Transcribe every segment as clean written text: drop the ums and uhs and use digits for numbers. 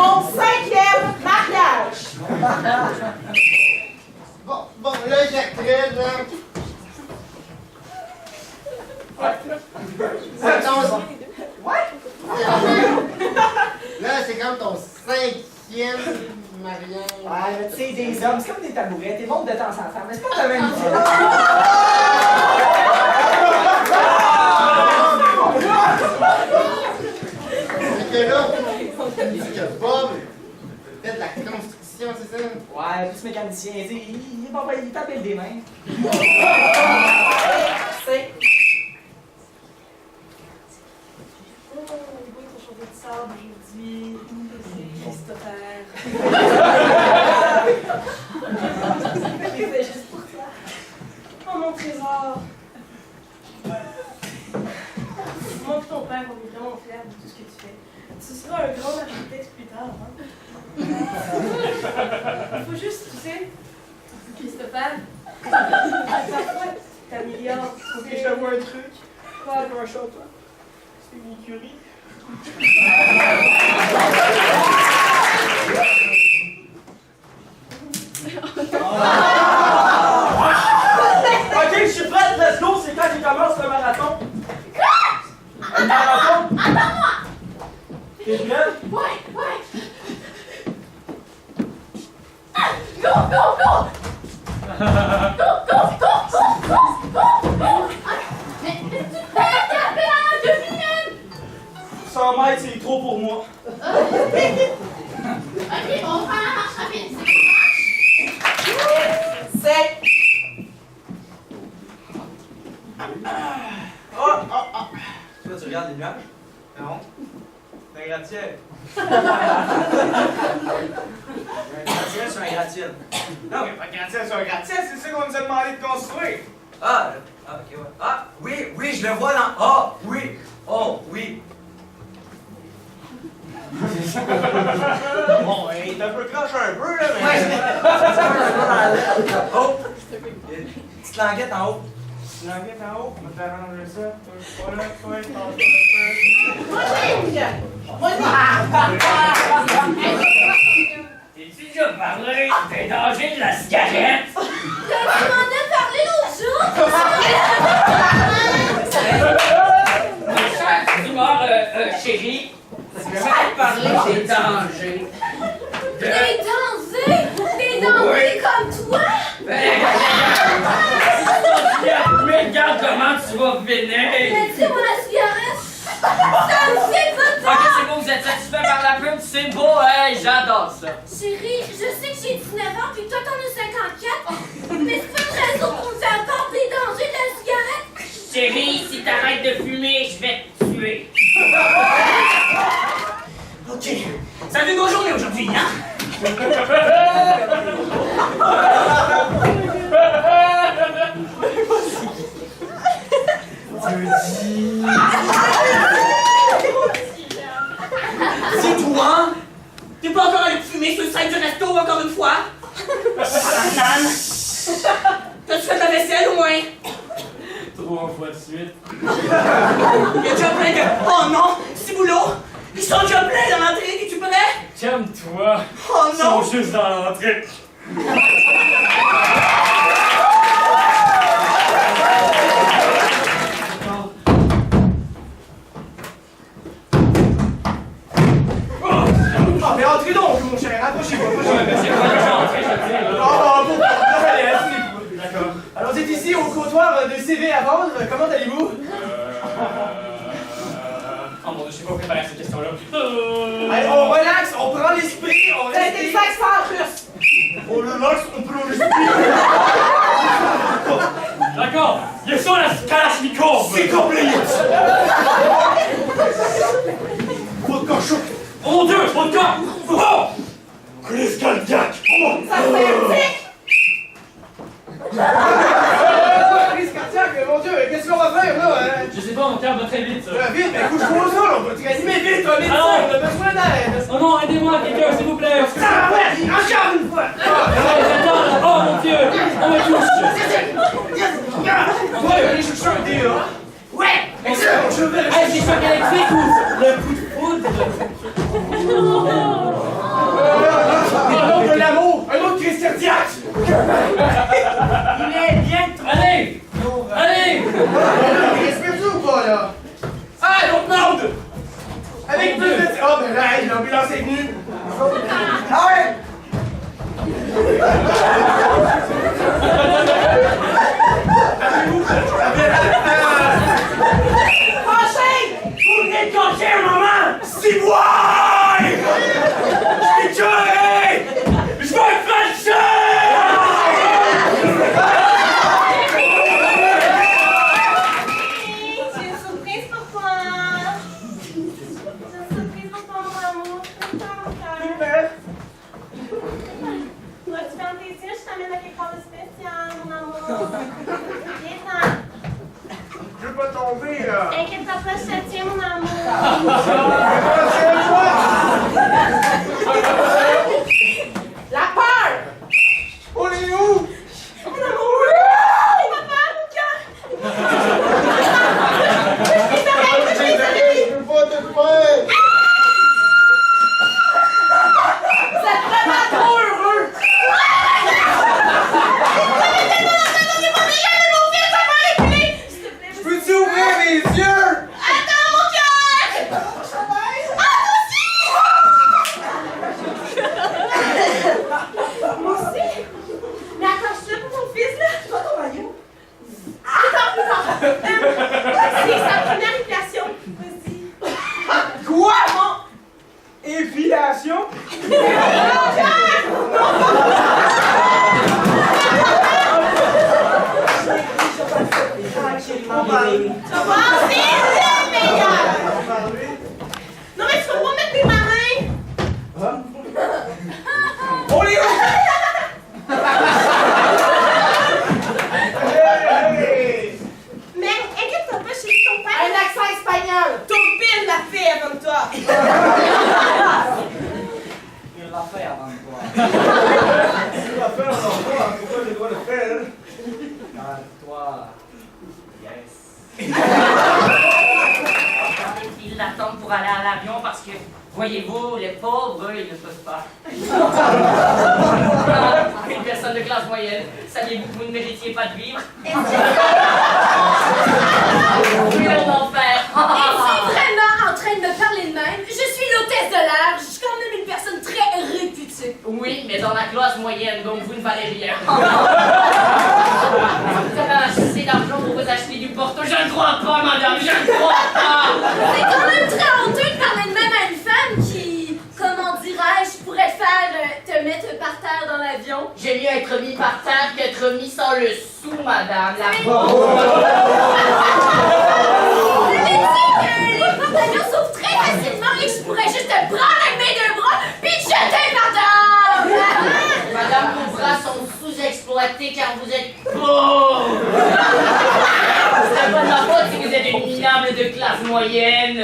mon 5e mariage. Bon, là, j'actraite, là. Ouais? Là, c'est comme ton 5e mariage. Ouais, mais tu sais, des hommes, c'est comme des tabourets. T'es montes de temps en temps, mais c'est pas la même chose. C'est que là, c'est que Bob fait de la construction, c'est ça? Ouais, plus mécanicien, tu sais, il tapait le des mains. C'est... Oh, oui, ton chantier de sable aujourd'hui. Christopher. Je l'ai fait juste pour toi. Oh, mon trésor. Moi et ton père, on est vraiment fiers de tout ce que tu fais. Tu seras un grand architecte plus tard, hein? Il faut juste, tu sais, Christopher, parfois, t'améliores. Faut que je t'avoue un truc. Quoi? Comme un chat, toi. C'est une écurie. Ok, je suis prête, let's go, c'est quand qu'il commence le marathon? Le marathon? Attends-moi! T'es prête? Ouais! Go! Go! Mais tu te fais taper en 2 minutes! 100 mètres, c'est trop pour moi. Ok, on va faire la marche rapide. C'est... Oh! Toi, tu regardes les nuages? Non. C'est un gratte-ciel. Un gratte-ciel sur un gratte-ciel. Non, mais pas de gratte-ciel sur un gratte-ciel, c'est ça qu'on nous a demandé de construire. Ok, ouais. Ah, oui, je le vois dans... Ah, oui. Oh, oui. Bon, il est un peu croche un peu, là, mais... Ouais, oh, petite languette en haut. Languette en haut, on va t'arranger ça. Voilà, toi, T'es-tu déjà parlé des dangers de la cigarette? Tu m'en as parlé l'autre jour! Dis-moi, chérie, tu veux parler des dangers? Des dangers! Des dangers comme toi! Mais regarde comment tu vas finir! Laissez-moi la cigarette! Ça me fait pas Ok, c'est bon, vous êtes satisfait par la pub, c'est beau, hey, j'adore ça! Chérie, je sais que j'ai 19 ans puis toi t'en as 54, mais c'est pas une raison pour me faire peur des dangers de la cigarette! Chérie, si t'arrêtes de fumer, je vais te tuer! Ok, ça fait une bonne journée aujourd'hui, hein? C'est toi? T'es pas encore allé fumer sur le site du resto encore une fois? Nan! T'as-tu fait ta vaisselle au moins? 3 fois de suite. Il y a déjà plein de... Oh non! Ciboulot! Ils sont déjà pleins dans l'entrée, es-tu prêt? Calme-toi! Oh Ils non! sont juste dans l'entrée! Ah, mais entrez donc, mon cher, approchez-vous. Ouais, mais c'est pas que j'entre, je veux dire. Bon, allez, asseyez-vous. D'accord. Alors, vous êtes ici au comptoir de CV à vendre, comment allez-vous? Oh mon dieu, je sais pas préparer cette question-là. Allez, on relaxe, on prend l'esprit, on T'as reste... des accents russes! On relaxe, on prend l'esprit. D'accord, il y a ça la Kalachnikov! C'est complet. Vodka chaud. Oh mon dieu, vodka! Oh! Chris Kaldiak. Ça fait un tic! Chris Kaldiak, mon Dieu, qu'est-ce qu'on va faire, là, hein? Je sais pas, mon cœur bat très vite, ça. Vite, mais couche-toi au sol, on va te réanimer vite, un médecin, on a besoin d'aide. Oh non, aidez-moi, quelqu'un, s'il vous plaît! Ça va, encore une fois. J'attends, oh mon dieu! On me touche! On va aller chercher un dé, hein? Ouais! Excellent, je vais... Hey, c'est choc électrique ou le coup de foudre? Arrête! Vous venez de gâcher un moment! C'est moi! Je suis curé! Je vais fâcher! J'ai une surprise pour toi. J'ai une surprise pour toi, mon amour. Je t'aime mon cœur. Toi, tu fermes tes yeux, je t'amène à quelque part de spécial, mon amour. Viens-t'en. Je veux pas tomber, là! Inquiète-toi pas, je te tiens, mon amour. La peur! On est où? Mon amour! Il va faire mon cœur! Je veux pas te faire! Vous êtes vraiment trop heureux! Je peux-tu ouvrir mes yeux? Attends, mon cœur! Moi aussi! Mais accroche-toi pour ton fils, là! Toi, ton maillot! Attends! C'est sa première épilation! Vas-y! Quoi? Épilation? Tu vas voir, c'est le meilleur! Non, mais tu vas pas mettre tes mains! On est où? Mais inquiète-toi pas, chérie, ton père... Un accent espagnol! Ton père l'a fait avant toi! Il l'a fait avant toi. Tu vas faire un enfant, pourquoi je dois le faire? Toi. Yes. Ils l'attendent pour aller à l'avion parce que, voyez-vous, les pauvres, eux, ils ne peuvent pas. Une personne de classe moyenne, saviez-vous que vous ne méritiez pas de vivre? Oui, on en fait. Es-tu vraiment en train de me parler de même? Je suis l'hôtesse de l'air, je suis quand même une personne très réputée. Oui, mais dans la classe moyenne, donc vous ne valez rien. Vous avez assez d'argent pour vous acheter du porto? Je ne crois pas, madame, je ne crois pas. C'est quand même très honteux de parler de même à une femme qui, comment dirais-je, pourrait te mettre par terre dans l'avion. J'ai mieux être mis par terre qu'être mis sans le sou, madame. La Vous avez dit que les portes d'avion s'ouvrent très facilement et je pourrais juste te prendre avec mes deux bras puis te jeter par terre. Madame, vos bras sont sous-exploités car vous êtes pauvre. C'est pas de ma faute si vous êtes une minable de classe moyenne.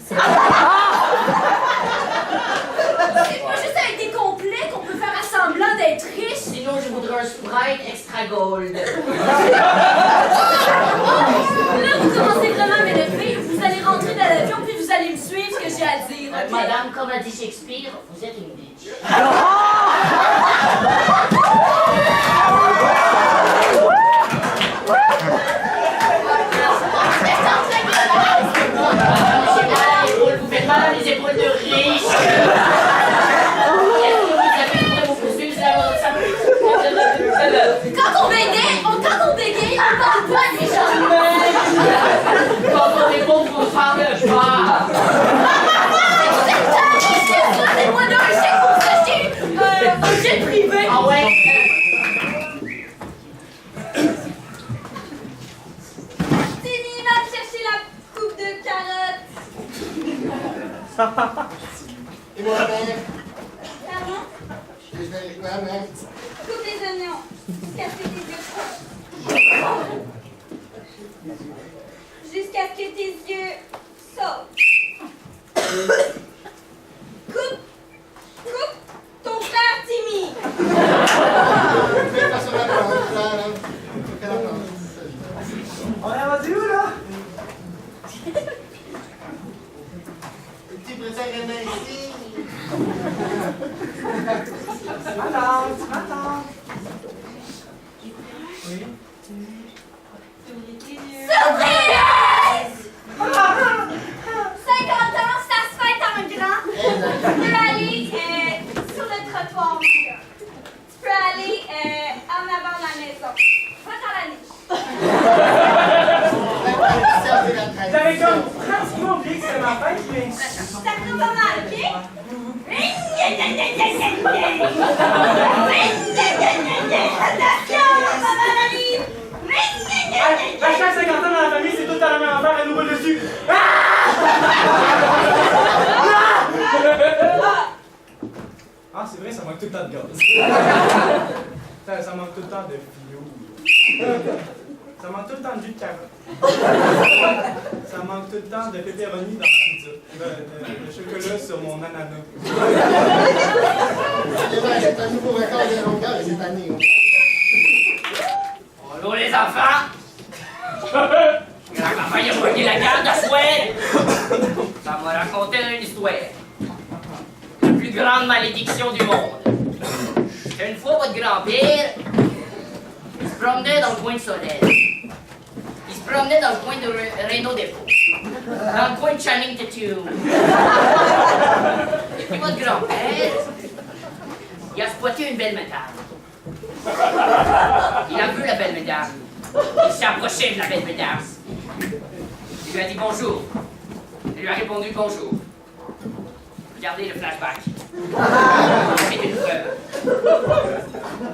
C'est pas juste avec des complets qu'on peut faire semblant d'être riche. Sinon, je voudrais un Sprite extra gold. Là, vous commencez vraiment à m'énerver. Vous allez rentrer dans l'avion puis vous allez me suivre ce que j'ai à dire. Ok? Madame, comme a dit Shakespeare, vous êtes une bitch. Vous faites mal à les épaules de riche. Est-ce que vous avez trouvé vos poursuites? Quand on bégaye, on parle pas des gens. Quand on est pauvre, on parle pas. Donnez-moi donc un chèque pour vous acheter un jet privé. Ah ouais? Timmy va me chercher la coupe de carottes. Et moi-même, Pardon? je vais avec moi-même. Coupe les oignons. Casser tes yeux. Jusqu'à ce que tes yeux sautent. Coupe ton frère Timmy. Fais pas sur la plante, là. Fais la plante. On est rendu où, là? Tu préfères rester ici? Attends. Oui? Surprise! 50 ans, ça se fête en grand. On peut aller entendre, ok? Attention, maman arrive! À chaque 50 ans dans la famille, c'est tout à la même affaire, elle nous roule dessus. Ah, c'est vrai, ça manque tout le temps de gaz. Ça manque tout le temps de fioul. Ça manque tout le temps de jus de carotte. Ça manque tout le temps de pepperoni dans ma pizza. De chocolat sur mon ananas. C'est un nouveau record de longueur cette année. Bonjour les enfants! Grand-papa, il a pogné la garde à souhait! Ça m'a raconté une histoire. La plus grande malédiction du monde. Une fois, votre grand-père, il se promenait dans le coin de Solène. Il se promenait dans le coin de Renault Dépôt. Dans le coin de Channing Tatum. Et puis votre grand-père, il a spoté une belle madame. Il a vu la belle madame. Il s'est approché de la belle madame. Il lui a dit bonjour. Elle lui a répondu bonjour. Regardez le flashback. C'est une preuve.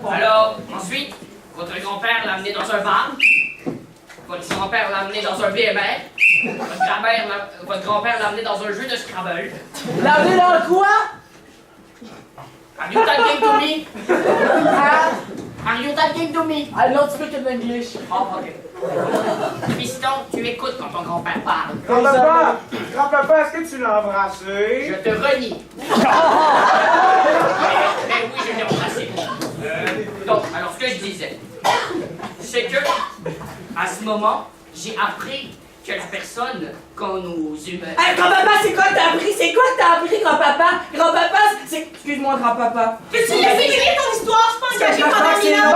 Alors, ensuite, votre grand-père l'a amené dans un bar. Votre grand-père l'a amené dans un BMR. Votre grand-père l'a amené dans un jeu de Scrabble. L'a amené dans quoi? Have you talking to me? Are you talking to me? I don't speak in English. Oh, ok. Fiston, tu écoutes quand ton grand-père parle. Grand-papa, est-ce que tu l'as embrassé? Je te renie. Mais oui, je l'ai embrassé. Donc, alors ce que je disais, c'est que, à ce moment, j'ai appris que la personne qu'on nous humains... Hey, grand-papa, c'est quoi t'as appris? C'est quoi t'as appris, grand-papa? Grand-papa, c'est... Excuse-moi, grand-papa. Mais tu laisses finir ton histoire, je pense que j'ai pendant 1000 ans.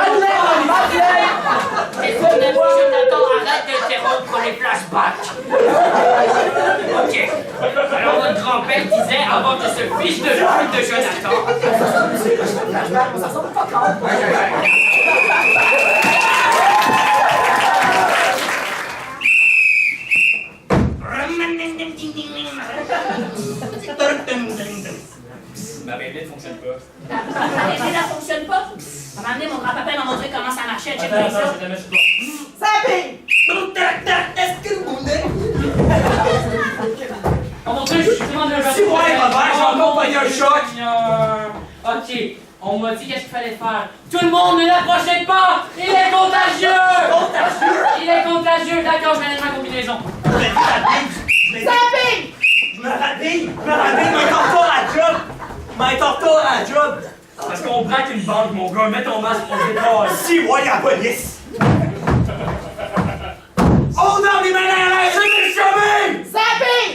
C'est ton ami Jonathan, arrête d'interrompre les flashbacks. Ok. Alors votre grand-père disait, avant que ce fils de pute de Jonathan... Ça semble pas quand. Ma Beyblade fonctionne pas. La Beyblade, elle fonctionne pas? Ça m'a amené mon grand-papa m'a montré comment ça marchait. Check bien ça. je te mets sur toi. Saping! Est-ce que vous voulez? Oh mon Dieu, je suis vraiment nerveux. Si, ouais, Robert, j'ai encore pogné un choc. Ok, on m'a dit qu'est-ce qu'il fallait faire. Tout le monde, ne l'approchez pas! Il est contagieux! Contagieux? Il est contagieux, d'accord, je vais aller ma combinaison. Saping! Je me rabille, mais encore à la job. Mais encore à la job. Parce qu'on braque une banque, mon gars. Mets ton masque pour le départ. Si, ouais, la police. Oh non, les mains à l'air, c'est le chemin! Saping!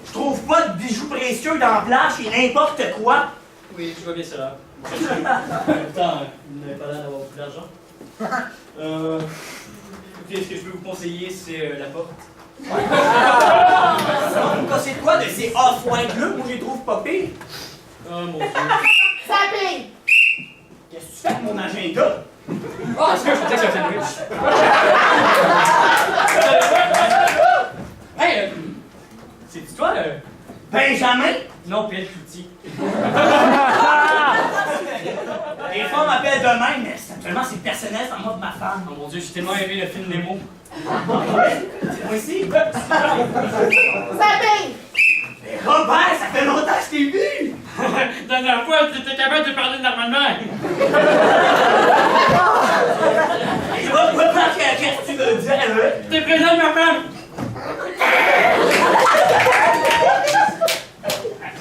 Je trouve pas de bijoux précieux dans la plage et n'importe quoi. Oui, je vois bien cela. En même temps, vous n'avez pas l'air d'avoir beaucoup d'argent. Écoutez, ce que je peux vous conseiller, c'est la porte. C'est quoi de ces off-white-là? Moi, je les trouve pas pires. Oh mon Dieu. Saping! Qu'est-ce que tu fais avec mon agenda? Oh, est-ce que je faisais un sandwich? Hey, c'est toi, Benjamin? Non, Pierre Cloutier. Les femmes m'appellent de même, mais actuellement, c'est personnel, c'est à moi de ma femme. Oh mon Dieu, j'ai tellement aimé le film Nemo. Moi aussi. Saping! Mais Robert, ça fait longtemps que je t'ai vu! dernière fois, tu étais capable de parler normalement. Et qu'est-ce que tu veux dire, là? T'es présent, ma femme.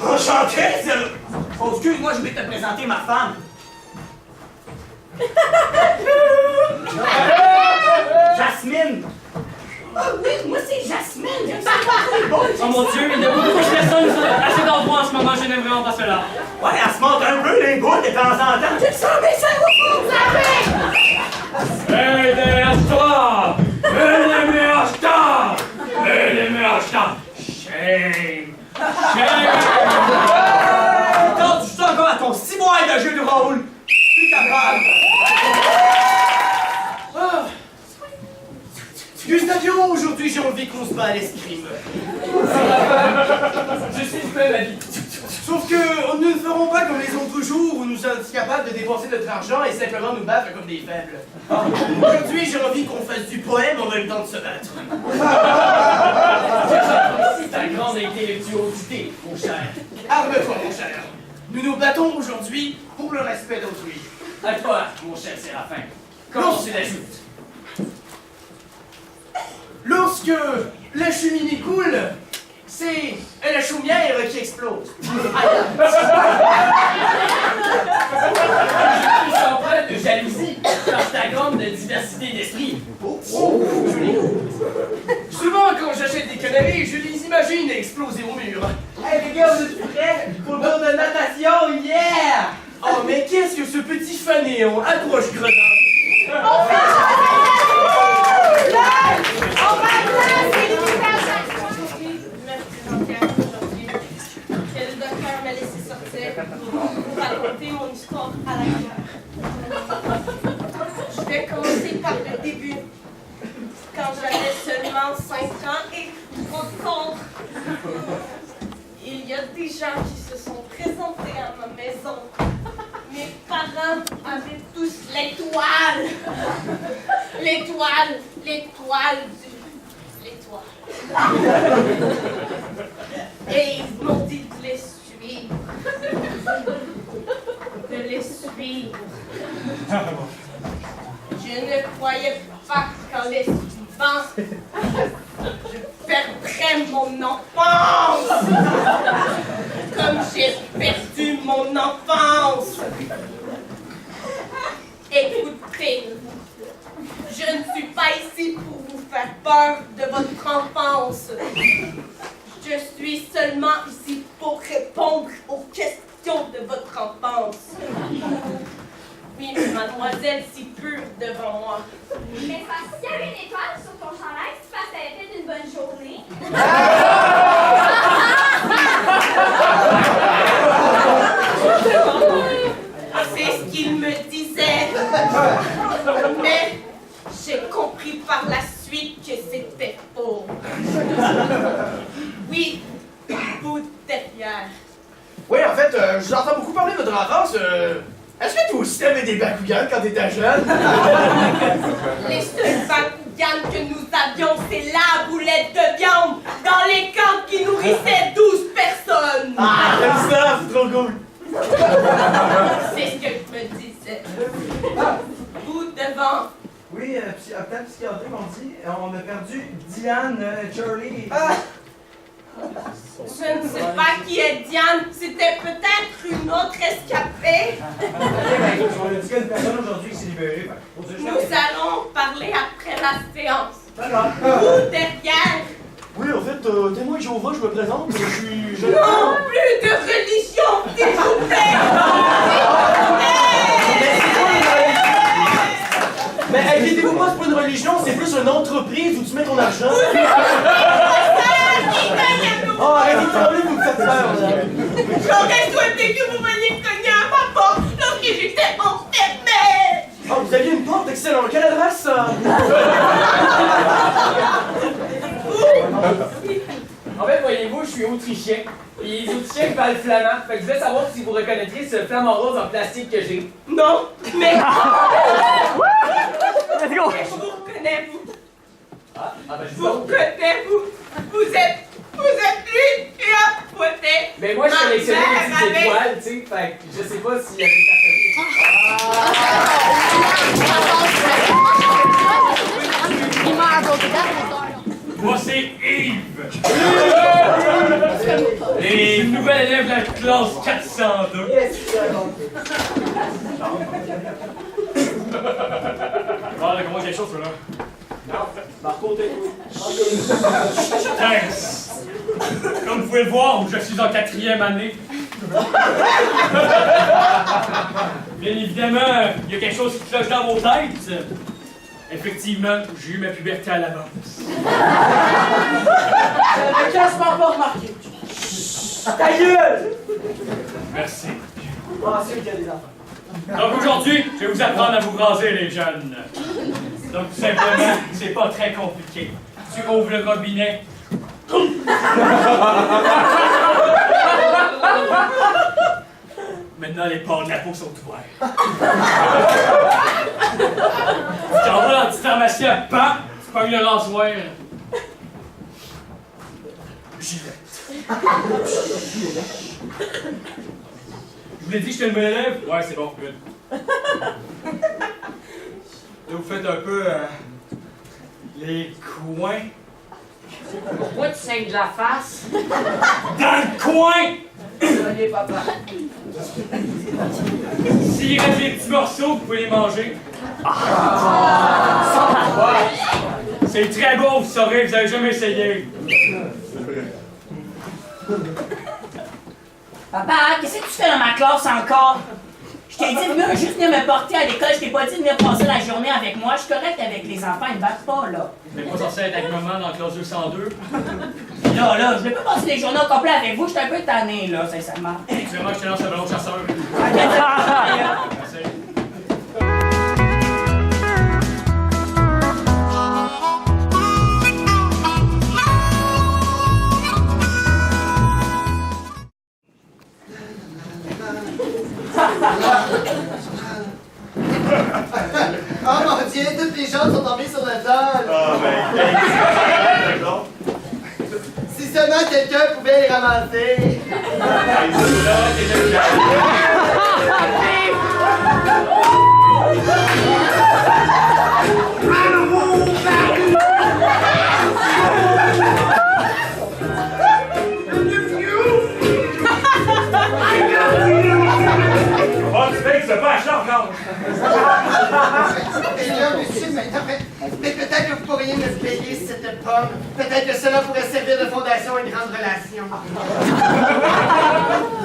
Enchanté, c'est... Oh, excuse-moi, je vais te présenter ma femme. Jasmine. Oh oui, moi c'est Jasmine. Oh mon Dieu, il y a beaucoup de personnes assez d'endroits en ce moment, je n'aime vraiment pas cela. Ouais, elle se montre un peu les bouts de temps en temps. Tu sens mes seins au fond, Hey, derrière-toi! Shame! Quand tu sens encore à ton 6 mois de jeu de rôle, plus capable. qu'on se bat à l'escrime. Je suis du même avis. Sauf que nous ne ferons pas comme les autres jours où nous sommes capables de dépenser notre argent et simplement nous battre comme des faibles. Aujourd'hui, j'ai envie qu'on fasse du poème en même temps de se battre. C'est ta grande intellectuosité, mon cher. Arme-toi, mon cher. Nous nous battons aujourd'hui pour le respect d'autrui. À toi, mon cher Séraphin. Comment tu l'ajoutes? Lorsque la cheminée coule, c'est la chaumière qui explose. Je suis empreint de jalousie par ta grande diversité d'esprit. Souvent, quand j'achète des conneries, je les imagine exploser au mur. Hey les gars, vous êtes prêts pour le cours de natation? Yeah! Oh, mais qu'est-ce que ce petit fanéon approche gredin? On va placer me présenter à vous aujourd'hui. Que le docteur m'a laissé sortir pour raconter mon histoire à la guerre. Je vais commencer par le début. Quand j'avais seulement 5 ans et 30 ans. Il y a des gens qui se sont présentés à ma maison. Mes parents avaient tous l'étoile. L'étoile du... L'étoile. Et ils m'ont dit de les suivre. De les suivre. Je ne croyais pas qu'en les suivant, je perdrais mon enfance. Comme j'ai perdu mon enfance. Écoutez, je ne suis pas ici pour vous faire peur de votre enfance. Je suis seulement ici pour répondre aux questions de votre enfance. Oui, mademoiselle si pure devant moi. Mais parce qu'il y avait une étoile sur ton chandail, c'est parce que t'avais fait une bonne journée. C'est ce qu'il me disait. Mais j'ai compris par la suite que c'était faux. Oui, bout derrière. Oui, en fait, je vous entends beaucoup parler de votre enfance. Est-ce que toi aussi t'avais des bakugans quand t'étais jeune? Les seuls bakugans que nous avions, c'est la boulette de viande dans les camps qui nourrissaient 12 personnes. Ah, comme ça, c'est trop cool. C'est ce que je me disais. Vous devant. Oui, hôpital psychiatrique, on dit. On a perdu Diane, Charlie. Je ne sais pas qui est Diane. C'était peut-être une autre escapée. On a dit qu'il y a une personne aujourd'hui qui s'est libérée. Nous allons parler après la séance. D'accord. Vous derrière. Oui, en fait, témoin Jéhovah, je me présente. Je suis jeune. Non, plus de religion, s'il vous plaît. Mais inquiétez-vous pas, c'est pas une religion, c'est plus une entreprise où tu mets ton argent. Oh, arrêtez de trembler, vous me faites peur, madame. J'aurais souhaité que vous veniez cogner à ma porte lorsque j'étais enfermée. Oh, vous aviez une porte, excellent. Quelle adresse, ça? En fait, voyez-vous, je suis autrichien. Et les Autrichiens parlent flamand. Fait que je voulais savoir si vous reconnaîtriez ce flamant rose en plastique que j'ai. Non, mais... Je vous reconnais, vous. Ben, Vous reconnais, vous. Vous êtes lui qui a poté. Mais moi, je sélectionnais les petites étoiles, tu sais. Fait que je sais pas s'il y avait une Moi, c'est Yves! Les nouvelles élèves de la classe 402. Voilà, comment quelque chose, là? Marco, t'es Thanks! Comme vous pouvez le voir, je suis en 4e année. Bien évidemment, il y a quelque chose qui cloche dans vos têtes. Effectivement, j'ai eu ma puberté à l'avance. J'avais quasiment pas remarqué. Ta gueule! Merci. Ah, c'est qu'il y a des enfants. Donc aujourd'hui, je vais vous apprendre à vous raser, les jeunes. Donc tout simplement, c'est pas très compliqué. tu ouvres le robinet. Maintenant, les pores de la peau sont ouverts. Tu t'en vas dans le petit pharmacien, bam! Tu pognes le rasoir. Gillette. Je vous l'ai dit que j'étais une bonne élève? Ouais, c'est bon, good. Là, vous faites un peu les coins. Pourquoi tu saignes de la face? Dans le coin! Désolé, papa. S'il reste des petits morceaux, vous pouvez les manger. C'est très bon, vous saurez, vous avez jamais essayé. Papa, qu'est-ce que tu fais dans ma classe encore? Je t'ai dit de venir juste venir me porter à l'école, je t'ai pas dit de venir passer la journée avec moi. Je suis correcte avec les enfants, ils me battent pas, là. Vous n'êtes pas censé être avec maman dans la classe 202? Là, je vais pas passer les journées au complet avec vous, je suis un peu tannée, là, sincèrement. Tu vraiment que je te lance le ballon chasseur? Merci. Oh mon Dieu, toutes les gens sont tombés sur le sol. Ah, ben, Si seulement quelqu'un pouvait les ramasser. Oh, tu sais que c'est pas à charge, non? Et là, monsieur, mais peut-être que vous pourriez me payer cette pomme. Peut-être que cela pourrait servir de fondation à une grande relation.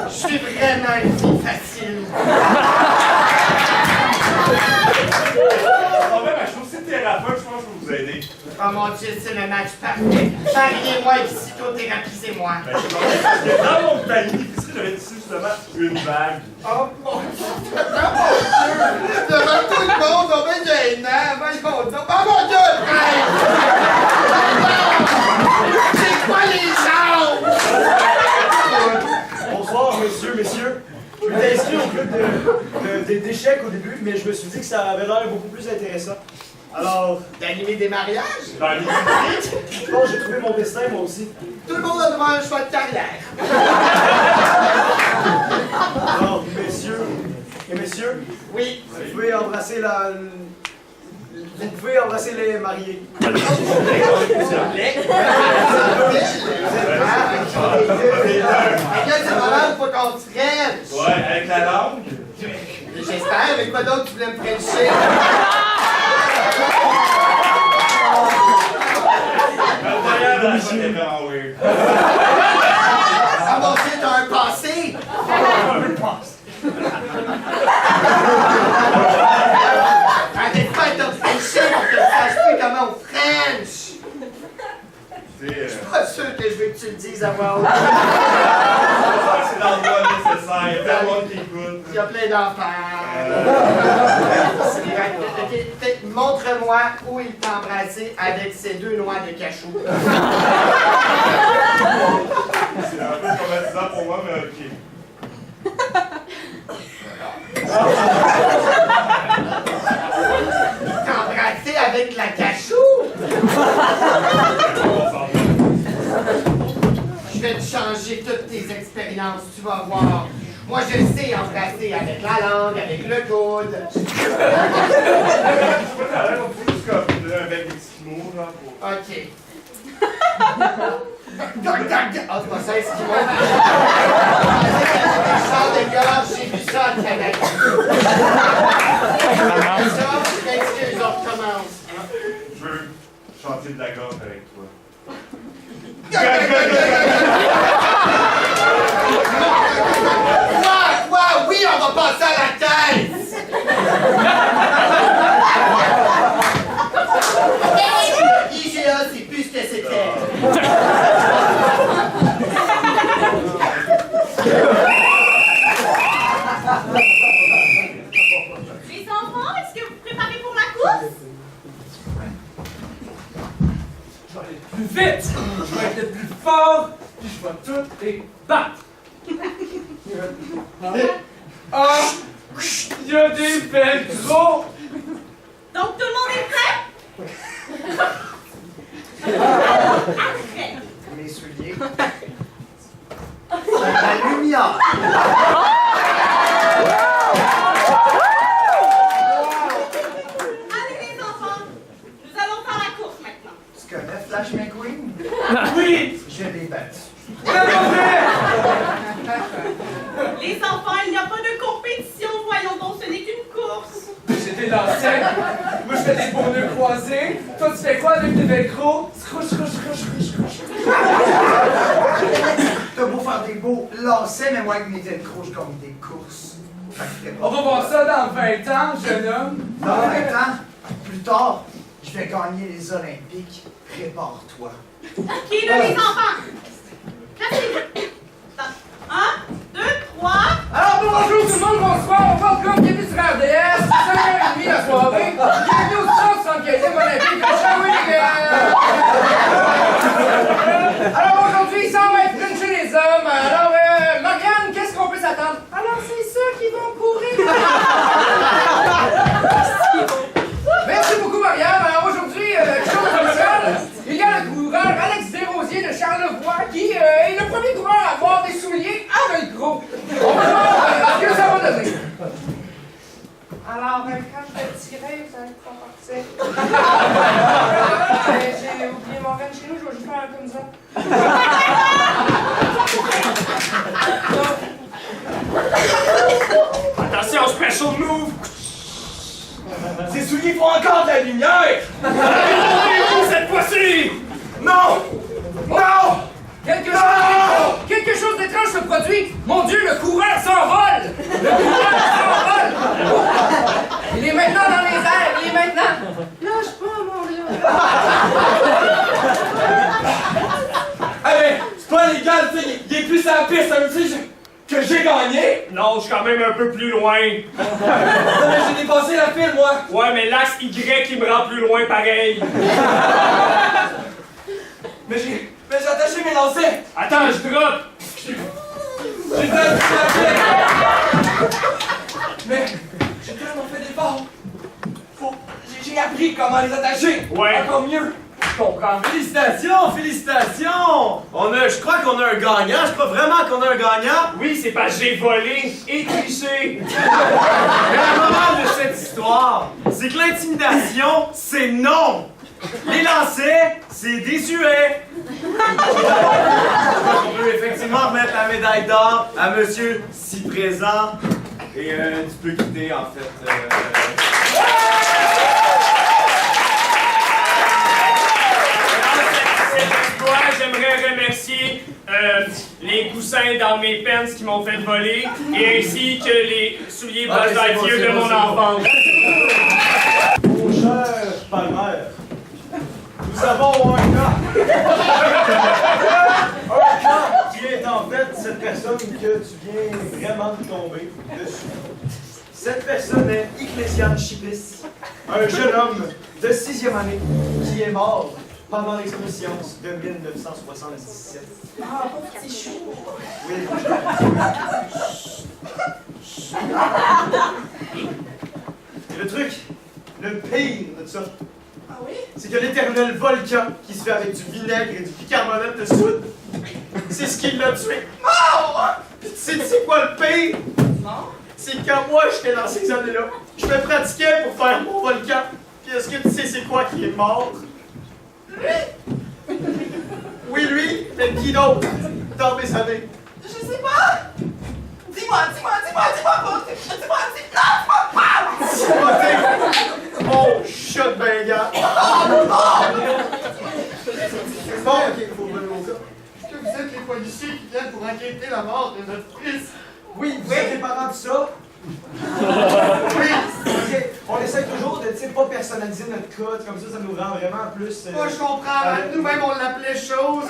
Je suis vraiment une fille facile. Oh, même, je trouve que c'est thérapeute, je pense que je peux vous aider. Oh mon Dieu, c'est le match parfait. Mariez-moi et psychothérapisez-moi. Ben, je suis content parce que dans mon panier d'épicerie, j'avais dessus justement une bague. Oh mon Dieu! Oh mon Dieu! Devant tout le monde, on va gênant! Voyons donc! Oh mon Dieu! Hey! C'est quoi les gens? Bonsoir, messieurs. Je m'étais inscrit au club d'échecs au début, mais je me suis dit que ça avait l'air beaucoup plus intéressant. Alors, D'animer des mariages? Dans l'épicerie. je pense que j'ai trouvé mon destin, moi aussi. Tout le monde a droit à un choix de carrière. Alors, messieurs, Oui. vous pouvez embrasser les mariés. Ok, c'est malade, faut qu'on se rêche. Ouais, avec la langue. J'espère, avec quoi d'autre tu voulais me frencher? Derrière la chaîne, c'est vraiment weird. Ah mon Dieu, t'as un passé! Arrête pas de te frencher pour que tu saches plus comment on French! C'est Je suis pas sûr que je veux que tu le dises à voix haute. c'est l'endroit nécessaire. Il y a plein de monde qui écoute. Il y a plein d'enfants. Ok, montre-moi où il t'a embrassé avec ces deux noix de cachou. C'est un peu traumatisant pour moi, mais ok. T'as embrassé avec la cachou? Je vais te changer toutes tes expériences, tu vas voir. Moi, je sais embrasser avec la langue, avec le coude. Je peux t'arrêter, on peut juste comme un bec d'Eskimo, genre, pour... OK. Oh, c'est pas ça, Eskimo. Des chants de gorge, j'ai vu ça au Canada. Ça, excuse, on recommence. Je veux chanter de la gorge avec toi. Quoi? Oui, on va passer à la caisse! IGA, c'est plus ce que c'était. Les enfants, est-ce que vous préparez pour la course? je vais être le plus fort, puis je vais tout les battre. Ah, il y a des belles gros. Donc tout le monde est prêt? Arrête! Mes souliers. La lumière. Allez les enfants, nous allons faire la course maintenant. Tu connais Flash McQueen? Oui! Je l'ai battu. Les enfants, il n'y a pas de compétition, voyons donc, ce n'est qu'une course. J'étais lancé. Moi, je fais des bons nœuds croisés. Toi, tu fais quoi avec tes velcro? T'as beau faire des beaux lacets, mais moi avec mes velcro, je gagne des courses. On va voir ça dans 20 ans, jeune homme. Dans 20 ans, plus tard, je vais gagner les Olympiques. Prépare-toi. Qui est là, les enfants? Placez-vous. 1, 2, 3. Alors, bonjour tout le monde, bonsoir. On va comme début sur RDS, 5h30 la soirée. Bienvenue au 175e Olympique de Shawinigan. Alors, aujourd'hui, il semble être une chez les hommes. Alors, Marianne, qu'est-ce qu'on peut s'attendre? Alors, c'est ceux qui vont courir. Merci beaucoup, Marianne. Alors, aujourd'hui, chose spéciale, il y a le coureur Alex Desrosiers de Charlevoix qui est le premier coureur à avoir des souliers à velcro. On va voir ce que ça va donner. Alors, quand je vais tirer, ça va pas partir. J'ai oublié mon gun chez nous, je vais juste faire comme ça. Attention, special move! Ces souliers font encore de la lumière! Allez, cette fois-ci! Non! Non! Quelque chose d'étrange se produit. Mon Dieu, le coureur s'envole! Le coureur s'envole! Il est maintenant dans les airs, il est maintenant. Lâche pas, mon Dieu! Allez, c'est pas légal, tu sais, il est plus à la piste, ça veut dire que j'ai gagné? Non, je suis quand même un peu plus loin. J'ai dépassé la file, moi! Ouais, mais l'axe Y, il me rend plus loin pareil. Mais j'ai attaché mes lancers! Attends, je drop. J'ai attaché la file! Mais j'ai tellement fait d'efforts! J'ai appris comment les attacher! Ouais. Encore mieux! Je comprends. Félicitations, félicitations! Je crois qu'on a un gagnant. Je crois vraiment qu'on a un gagnant. Oui, c'est parce que j'ai volé et triché. Mais la morale de cette histoire, c'est que l'intimidation, c'est non. Les lancers, c'est désuet. On peut effectivement remettre la médaille d'or à monsieur si présent. Et tu peux quitter, en fait. J'aimerais remercier les coussins dans mes pants qui m'ont fait voler et ainsi que les souliers brosse d'adieu de mon enfance. Mon cher Palmer, nous avons un cas. Un cas qui est en fait cette personne que tu viens vraiment de tomber dessus. Cette personne est Ecclésiane Chipis, un jeune homme de 6e année qui est mort pendant l'exposition de 1977. Ah, pauvre petit chou. Oui, et le truc, le pire de ça, Ah oui? c'est que l'éternel volcan qui se fait avec du vinaigre et du bicarbonate de soude, c'est ce qui l'a tué. Mort! Puis tu sais quoi le pire? Non? C'est quand moi j'étais dans ces années-là, je me pratiquais pour faire mon volcan. Puis est-ce que tu sais c'est quoi qui est mort? Lui! Oui, lui, mais qui d'autre? Dans mes années. Je sais pas! Dis-moi pas! Dis-moi Dis-moi, mon chat de Bengale. Bon, ok, faut revenir au cas. Est-ce que vous êtes les policiers qui viennent pour enquêter la mort de notre fils? Oui, vous êtes les parents de ça? Oui! Ok, on essaie toujours de pas personnaliser notre code, comme ça nous rend vraiment plus. Moi, je comprends. Nous-mêmes, on l'appelait chose.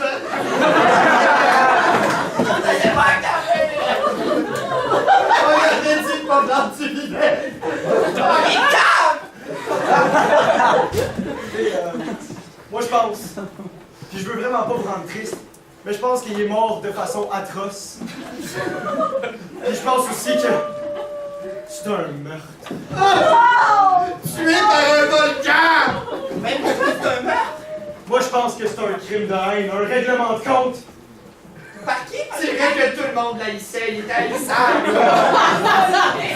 Regardez, dit pas dans du vinaigre. Moi, je pense Puis je veux vraiment pas vous rendre triste, mais je pense qu'il est mort de façon atroce. Et je pense aussi que c'est un meurtre. Tué par un volcan! Mais pourquoi c'est un meurtre? Moi, je pense que c'est un crime de haine, un règlement de compte. Par qui? C'est vrai que tout le monde l'haïssait, il était haïssable.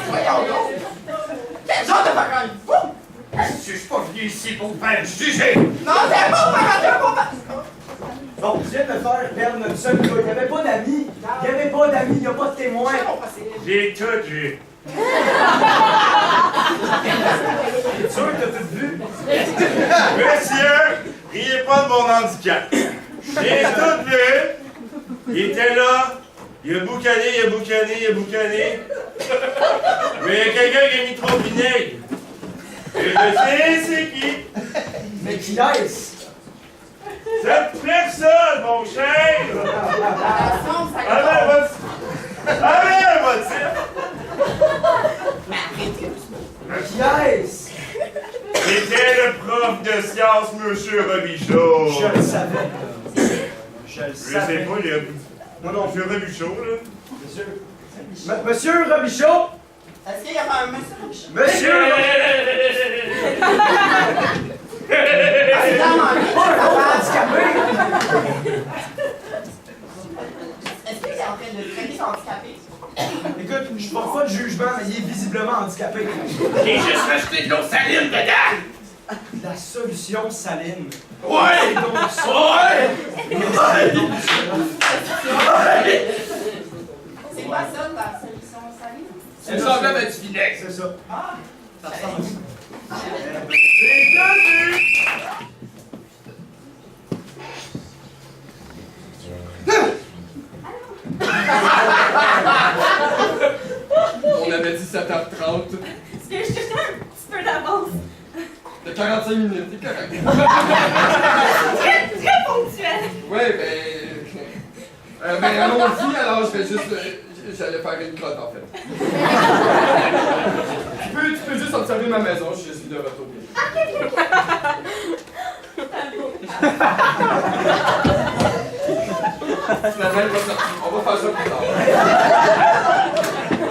Voyons donc. Quel genre de parole? Je suis pas venu ici pour vous faire juger. Non, c'est bon, parole, bon. Bon, tu viens de me faire perdre notre seul gars. Il n'y avait pas d'amis. Il n'y avait pas d'amis, il n'y a pas de témoins. J'ai tout vu. T'es sûr que t'as tout vu? Monsieur, riez pas de mon handicap. J'ai tout vu. Il était là. Il a boucané. Mais il y a quelqu'un qui a mis trop de vinaigre. Et je sais c'est qui. Mais qui est-ce? Cette personne, mon cher. Allez, votre titre. Qui est-ce? C'était le prof de sciences, monsieur Robichaud. Je le savais. Je le Je sais savais. pas, il y a... Non, non. Monsieur Robichaud, là. Monsieur Robichaud? Est-ce qu'il y avait un monsieur Robichaud? Monsieur C'est dans ma vie. pas un gros handicapé! Est-ce qu'il est en train de traîner son handicapé? Écoute, je porte pas de jugement, mais il est visiblement handicapé. J'ai juste rajouté de l'eau saline dedans. La solution saline. Ouais! Donc, ça. C'est pas ça, ta solution saline? C'est semblable à du vinaigre. C'est ça. Ça ressemble à ça. On avait dit 7h30. Est-ce que je suis un petit peu d'avance? De 45 minutes, c'est correct. Très ponctuel. Ouais, ben allons-y, alors je vais juste... J'allais faire une crotte, en fait. tu peux juste observer ma maison, je suis de retour. Finalement, elle va sortir. On va faire ça plus tard.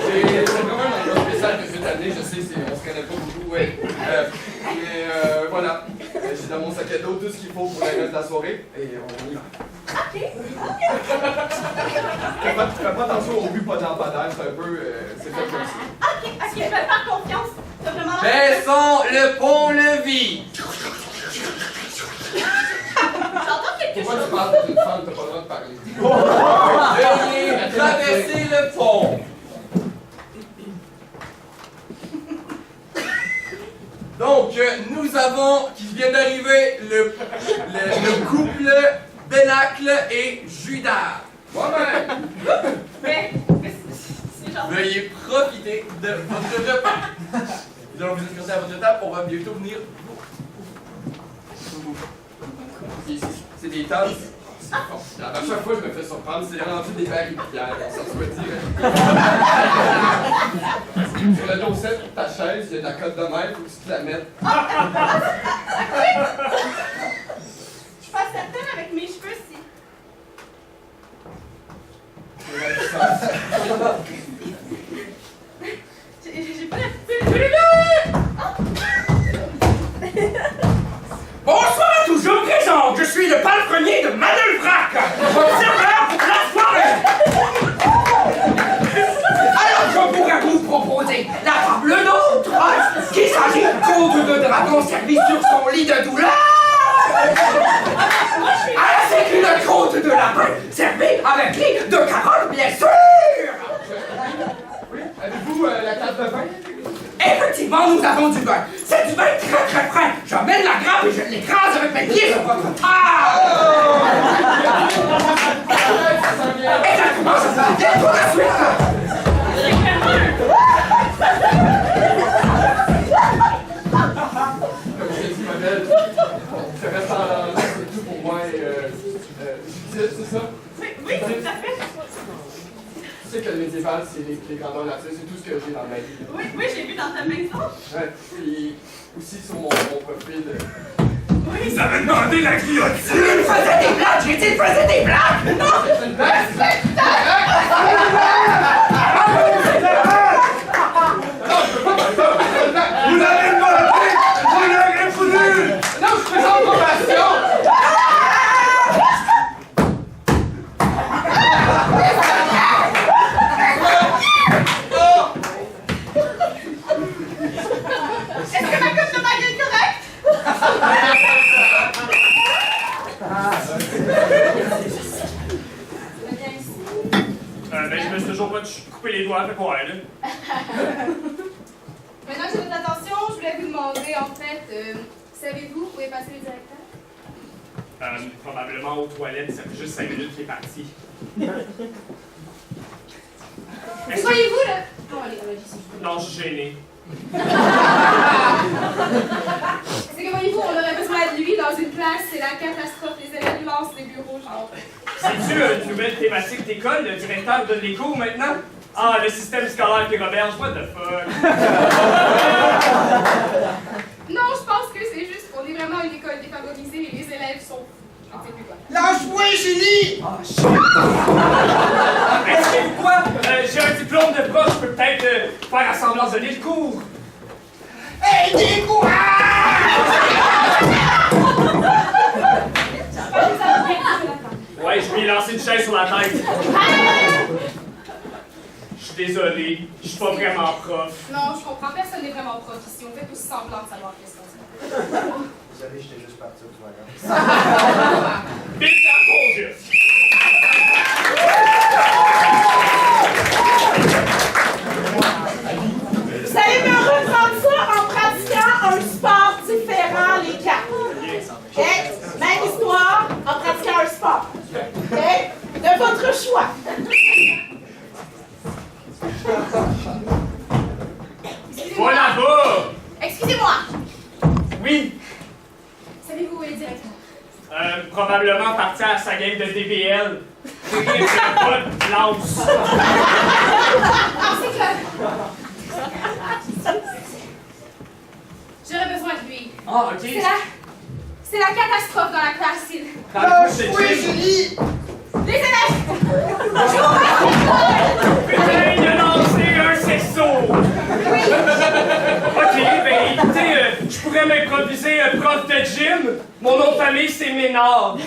C'est vraiment un endroit spécial que cette année, je sais, on se connaît pas beaucoup, ouais. Mais voilà, j'ai dans mon sac à dos tout ce qu'il faut pour le reste de la soirée, et on y va. Fais pas attention au but pas d'empadaire, c'est un peu... c'est fait comme ça. Ok, je vais faire confiance. T'as vraiment... Baissons le pont-levis! J'entends quelque Pourquoi tu chose. parles d'une femme, t'as pas le droit de parler? Veuillez traverser le pont! Donc, nous avons, qui vient d'arriver, le couple Bénacle et Judas. Moi-même! Mais c'est genre... Veuillez profiter de votre repas. Nous allons vous escorter à votre table, on va bientôt venir. C'est des tasses. À chaque fois, je me fais surprendre, c'est rendu des verres et des pierres. Ça se peut dire. Sur le dossier de ta chaise, il y a de la cote de mer, il faut que tu te la mettes. Je passe certaine avec mes cheveux si... J'ai pas la Bonsoir à tous, je me présente. Je suis le palefrenier de Mandelvrac. Observeur pour la soirée. Alors, je pourrais vous proposer la fable nôtre, qu'il s'agit d'un conte de dragon servi sur son lit de douleur. Ainsi qu'une côte de lapin servie avec lit de carottes, bien sûr. Oui, avez-vous la carte de vin? Effectivement, nous avons du vin. C'est du vin très très frais. J'emmène la grappe et je l'écrase avec mes pieds sur votre table. Exactement, ça va bien tout de suite. Comme je t'ai dit, ma belle, je reste en l'air, c'est tout pour moi et Judith, c'est ça? Oui, tout à fait. Tu sais que le médiéval, c'est les grandeurs naturelles, c'est tout ce que j'ai dans ma vie. Oui, j'ai vu dans ta maison. Ouais, puis aussi sur mon profil. Oui, Ils avaient demandé la guillotine! Il faisait des blagues! J'ai dit il faisait des blagues! Non! C'est une blague! Vous l'avez demandé! Vous l'avez voulu! Non, je présente mon passion! Est-ce que ma coupe de bague est correcte? Ben, je me suis toujours pas coupé les doigts, fait quoi, là? Maintenant que j'ai votre attention, je voulais vous demander, en fait, savez-vous où est passé le directeur? Probablement aux toilettes, ça fait juste 5 minutes qu'il est parti. Où voyez-vous, là? Non, allez, Non, je suis gêné. C'est que voyez-vous, on aurait besoin de lui dans une classe, c'est la catastrophe, les élèves lancent les bureaux, genre. C'est-tu une nouvelle thématique d'école? Le directeur donne les cours maintenant? Ah, le système scolaire qui reberge, what the fuck? Non, je pense que c'est juste qu'on est vraiment une école défavorisée et les élèves sont... Je ne sais plus quoi. Lâche-moi, Julie! Excusez quoi? J'ai un diplôme de prof, je peux peut-être faire semblant de donner le cours. Hey, Ouais, je lui ai lancé une chaise sur la tête. Je suis désolé, je suis pas vraiment prof. Non, je comprends, personne n'est vraiment prof ici, on fait tous semblant de savoir qu'est-ce qu'on dit. Désolé, j'étais juste parti au toilette. Bitch, I told you. Vous allez me reprendre ça en pratiquant un sport différent, les quatre. OK? Même histoire, en pratiquant un sport. OK? De votre choix. Va là-bas! Excusez-moi! Oui, Savez-vous où est le directeur? probablement parti à sa game de DBL. J'ai rien fait, pas de lance. Ah, c'est clair! J'aurais besoin de lui. Ah, ok. C'est la catastrophe dans la classe. Oui, Julie! Les élèves! Putain, il a lancé un sexo! Oui! Ok, ben écoutez, je pourrais m'improviser prof de gym. Mon nom de famille, c'est Ménard. Mon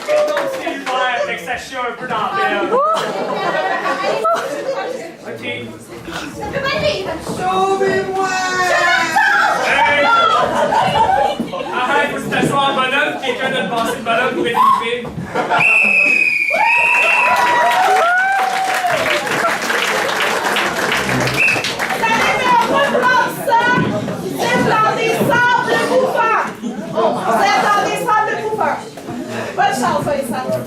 prénom, c'est Hubert, fait que ça chie un peu dans la belle. Ok. Ça peut pas être vivre! Sauvez-moi! Hey! Arrête, faut que tu t'assoies en bonhomme, quelqu'un de te passer le bonhomme pour être livré. Vous allez me reprendre ça. Vous êtes dans des sables bouffants. Vous êtes dans des sables bouffants. Bonne chance, les sables.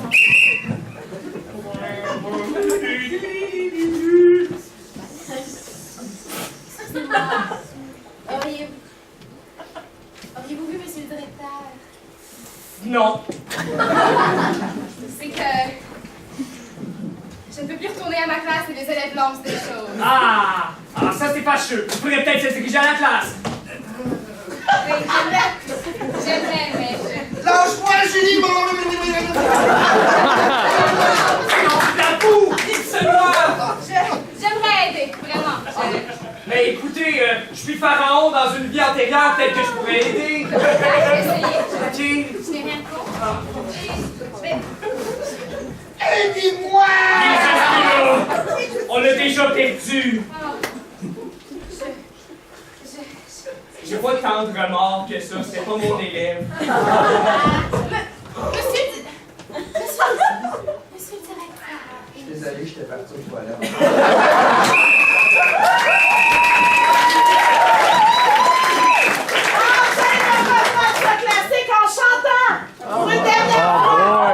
Auriez-vous vu, monsieur le directeur? Non. C'est que... je ne peux plus retourner à ma classe et les élèves lancent des choses. Ah! Alors ça, c'est fâcheux. Vous pourriez peut-être se diriger à la classe. Oui, j'aimerais, mais je... Lâche-moi, Julie! Tabou! Dites-le-moi! J'aimerais aider, vraiment. Mais écoutez, je suis pharaon dans une vie antérieure, peut-être que je pourrais aider. Je vais essayer. Ok. Je n'ai rien contre. Aidez-moi! Il est juste là. On l'a déjà perdu. J'ai pas tant de remords que ça, c'était pas mon élève. Monsieur le directeur. Je suis désolé, j'étais parti au toilette. Classique en chantant pour une dernière fois.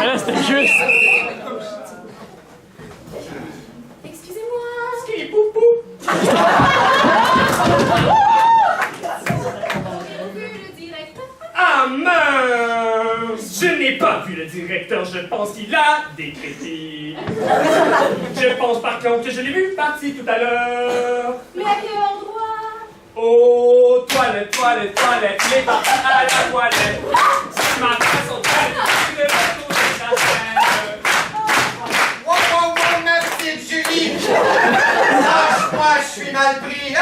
Mais là, c'était juste. Excusez-moi. Ce qui est poupou. Avez-vous vu le directeur? Ah mince! Je n'ai pas vu le directeur, je pense qu'il a décrété. Je pense par contre que je l'ai vu parti tout à l'heure. Mais à quel endroit? Oh, toilette, toilette, toilette, il est parti à la toilette. Ce matin, son toilette, il est retour de sa chaîne. Wow, ma petite Julie! Lâche-moi, je suis mal pris!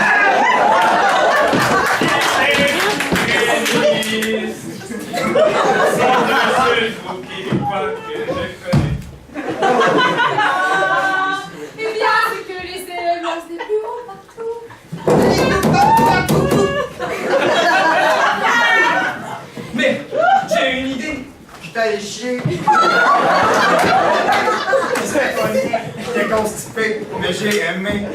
C'est le seul mot qui croit que je connais. Eh bien, c'est que les élèves lancent des bureaux partout. Mais j'ai une idée. Putain, allé chier! C'est funny. J'étais constipé, mais j'ai aimé.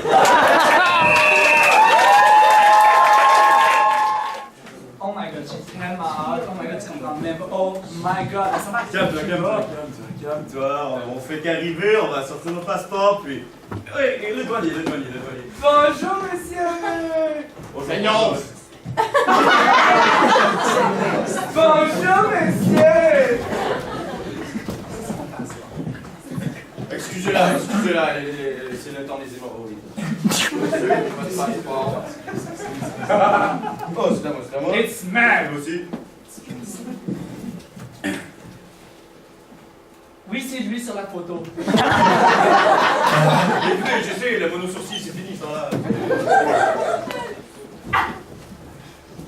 Oh my god, j'ai tellement hâte. Oh my god, ça me rend même. Oh my god, ça va. Calme-toi. On fait qu'arriver, on va sortir nos passeports, puis... Oui, le douanier. Bonjour, monsieur. Bonjour. Bonjour, monsieur. Excusez-la, c'est le temps des hémorroïdes. Votre passeport. Oh, c'est à moi. It's mad. Moi aussi. Oui, c'est lui sur la photo. Écoutez, je sais, le mono-sourcil, c'est fini, ça là.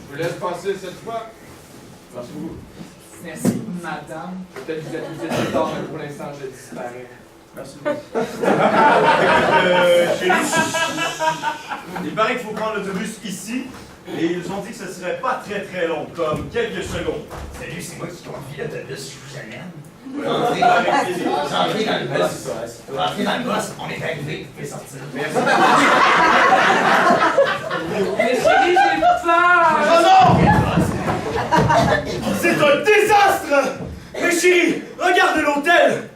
Je vous laisse passer cette fois. Merci beaucoup. Merci, madame. Peut-être que vous êtes utilisé tard, mais pour l'instant, je disparais. Merci. Chérie, il paraît qu'il faut prendre l'autobus ici, et ils ont dit que ce serait pas très très long, comme quelques secondes. Salut, c'est moi qui conduis l'autobus, je vous amène. Avec plaisir. Rentrez dans le bus. Rentrez dans le bus, on est arrivé, vous pouvez sortir. Merci. Mais chérie, j'ai peur. Oh non! C'est un désastre! Mais chérie, regarde l'hôtel!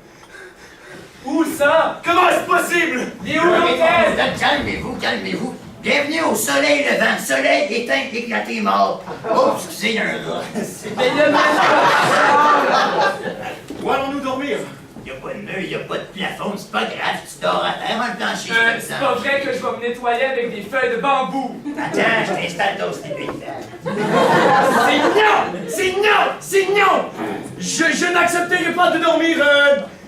Où ça? Comment est-ce possible? Il est où l'hôtel? Calmez-vous. Bienvenue au soleil levant. Soleil éteint, éclaté, mort. Oh, excusez, il y a un gars. Mais le Où allons-nous dormir? Il n'y a pas de mur, il n'y a pas de plafond, c'est pas grave, tu dors à terre, un plancher, c'est pas vrai que je vais me nettoyer avec des feuilles de bambou. Attends, je t'installe ton slip. C'est non! Je n'accepterai pas de dormir